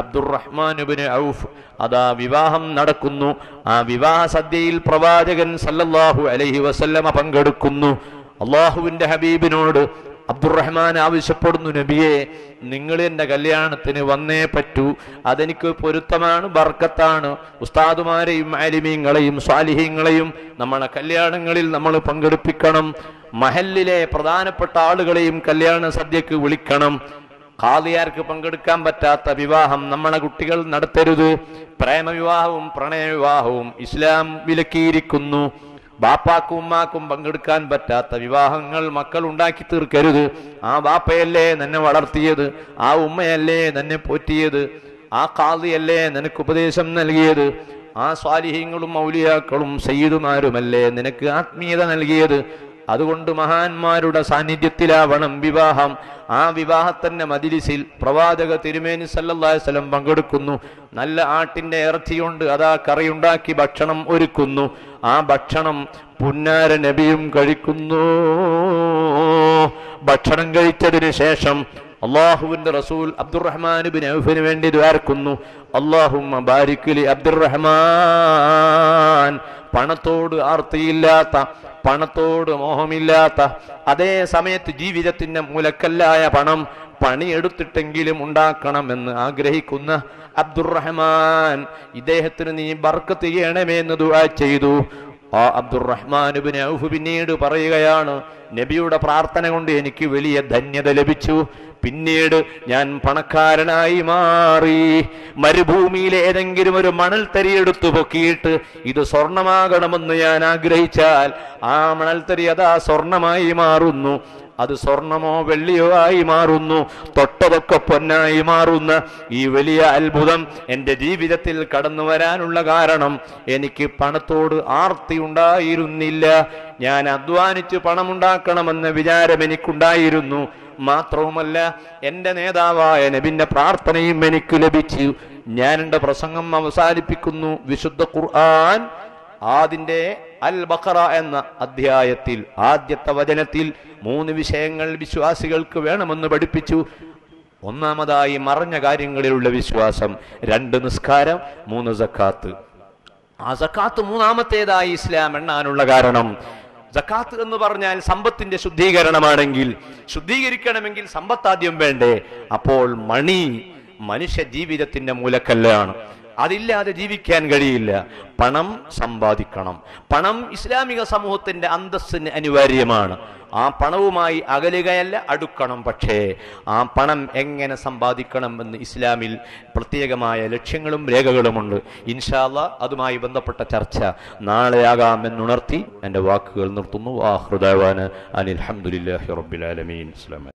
S1: അബ്ദുറഹ്മാൻ ഇബ്നു ഔഫ് അതാ വിവാഹം നടക്കുന്നു. ആ വിവാഹ സദ്യയിൽ പ്രവാചകൻ സല്ലല്ലാഹു അലൈഹി വസല്ലമ പങ്കെടുക്കുന്നു. അള്ളാഹുവിന്റെ ഹബീബിനോട് അബ്ദുറഹ്മാൻ ആവശ്യപ്പെടുന്നു, നബിയെ, നിങ്ങൾ എന്റെ കല്യാണത്തിന് വന്നേ പറ്റൂ, അതെനിക്ക് പൊരുത്തമാണ്, ബർക്കത്താണ്. ഉസ്താദുമാരെയും ആലിമീങ്ങളെയും സ്വാലിഹീങ്ങളെയും നമ്മളെ കല്യാണങ്ങളിൽ നമ്മൾ പങ്കെടുപ്പിക്കണം. മഹല്ലിലെ പ്രധാനപ്പെട്ട ആളുകളെയും കല്യാണ സദ്യക്ക് വിളിക്കണം. ഖാദിയാർക്ക് പങ്കെടുക്കാൻ പറ്റാത്ത വിവാഹം നമ്മളെ കുട്ടികൾ നടത്തരുത്. പ്രേമവിവാഹവും പ്രണയവിവാഹവും ഇസ്ലാം വിലക്കിയിരിക്കുന്നു. ബാപ്പാക്കും ഉമ്മാക്കും പങ്കെടുക്കാൻ പറ്റാത്ത വിവാഹങ്ങൾ മക്കൾ ഉണ്ടാക്കി തീർക്കരുത്. ആ ബാപ്പയല്ലേ നിന്നെ വളർത്തിയത്, ആ ഉമ്മയല്ലേ നിന്നെ പോറ്റിയത്, ആ ഖാദിയല്ലേ നിനക്ക് ഉപദേശം നൽകിയത്, ആ സ്വാലിഹീങ്ങളും ഔലിയാക്കളും സയ്യിദുമാരുമല്ലേ നിനക്ക് ആത്മീയത നൽകിയത്. അതുകൊണ്ട് മഹാന്മാരുടെ സാന്നിധ്യത്തിലാവണം വിവാഹം. ആ വിവാഹത്തിന്റെ മജ്‌ലിസിൽ പ്രവാചക തിരുമേനി സല്ലല്ലാഹു അലൈഹി വസല്ലം പങ്കെടുക്കുന്നു. നല്ല ആട്ടിന്റെ ഇറച്ചി കൊണ്ട് അതാ കറിയുണ്ടാക്കി ഭക്ഷണം ഒരുക്കുന്നു. ആ ഭക്ഷണം പുന്നാര നബിയും കഴിക്കുന്നു. ഭക്ഷണം കഴിച്ചതിന് ശേഷം അള്ളാഹുവിന്റെ റസൂൽ അബ്ദുറഹ്മാൻ ഇബ്നു ഔഫിന് വേണ്ടി ദുആർക്കുന്നു. അല്ലാഹുമ്മ ബാരിക് ലി അബ്ദുറഹ്മാൻ. പണത്തോട് ആർത്തിയില്ലാത്ത, പണത്തോട് മോഹമില്ലാത്ത, അതേ സമയത്ത് ജീവിതത്തിന്റെ മൂലക്കല്ലായ പണം പണിയെടുത്തിട്ടെങ്കിലും ഉണ്ടാക്കണമെന്ന് ആഗ്രഹിക്കുന്ന അബ്ദുറഹ്മാൻ, ഇദ്ദേഹത്തിന് നീ ബർക്കത്ത് ചെയ്യണമേ എന്ന് ദുആ ചെയ്തു. ആ അബ്ദുറഹ്മാൻ ഇബ്നു ഔഫ് പിന്നീട് പറയുകയാണ്, നബിയുടെ പ്രാർത്ഥന കൊണ്ട് എനിക്ക് വലിയ ധന്യത ലഭിച്ചു. പിന്നീട് ഞാൻ പണക്കാരനായി മാറി. മരുഭൂമിയിലെ ഏതെങ്കിലും ഒരു മണൽത്തരി എടുത്തു പൊക്കിയിട്ട് ഇത് സ്വർണമാകണമെന്ന് ഞാൻ ആഗ്രഹിച്ചാൽ ആ മണൽത്തരി അതാ സ്വർണമായി മാറുന്നു. അത് സ്വർണമോ വെള്ളിയോ ആയി മാറുന്നു. തൊട്ടതൊക്കെ പൊന്നായി മാറുന്ന ഈ വലിയ അത്ഭുതം എൻ്റെ ജീവിതത്തിൽ കടന്നു വരാനുള്ള കാരണം എനിക്ക് പണത്തോട് ആർത്തി ഉണ്ടായിരുന്നില്ല. ഞാൻ അധ്വാനിച്ച് പണമുണ്ടാക്കണമെന്ന വിചാരം എനിക്കുണ്ടായിരുന്നു. മാത്രവുമല്ല, എൻ്റെ നേതാവായ നബിന്റെ പ്രാർത്ഥനയും എനിക്ക് ലഭിച്ചു. ഞാൻ എൻ്റെ പ്രസംഗം അവസാനിപ്പിക്കുന്നു. വിശുദ്ധ ഖുർആൻ അതിന്റെ അൽ ബഖറ എന്ന അധ്യായത്തിൽ ആദ്യത്തെ വചനത്തിൽ 3 വിഷയങ്ങൾ വിശ്വാസികൾക്ക് വേണമെന്ന് പഠിപ്പിച്ചു. ഒന്നാമതായി മറഞ്ഞ കാര്യങ്ങളിലുള്ള വിശ്വാസം, 2 നിസ്കാരം, 3 സക്കാത്ത്. ആ സക്കാത്ത് മൂന്നാമത്തേതായി ഇസ്ലാം എണ്ണാനുള്ള കാരണം, സക്കാത്ത് എന്ന് പറഞ്ഞാൽ സമ്പത്തിന്റെ ശുദ്ധീകരണമാണെങ്കിൽ, ശുദ്ധീകരിക്കണമെങ്കിൽ സമ്പത്താദ്യം വേണ്ടേ? അപ്പോൾ മനുഷ്യ ജീവിതത്തിന്റെ മൂലക്കല്ലാണ്. അതില്ലാതെ ജീവിക്കാൻ കഴിയില്ല. പണം സമ്പാദിക്കണം. പണം ഇസ്ലാമിക സമൂഹത്തിന്റെ അന്തസ്സിന് അനിവാര്യമാണ്. ആ പണവുമായി അകലുകയല്ല, അടുക്കണം. പക്ഷേ ആ പണം എങ്ങനെ സമ്പാദിക്കണം എന്ന് ഇസ്ലാമിൽ പ്രത്യേകമായ ലക്ഷ്യങ്ങളും രേഖകളുമുണ്ട്. ഇൻഷാ അല്ലാഹ് അതുമായി ബന്ധപ്പെട്ട ചർച്ച നാളെയാകാമെന്നുണർത്തി എൻ്റെ വാക്കുകൾ നിർത്തുന്നു. ആഖിറു ദഅവാന അനിൽ ഹംദുലില്ലാഹി റബ്ബിൽ ആലമീൻ.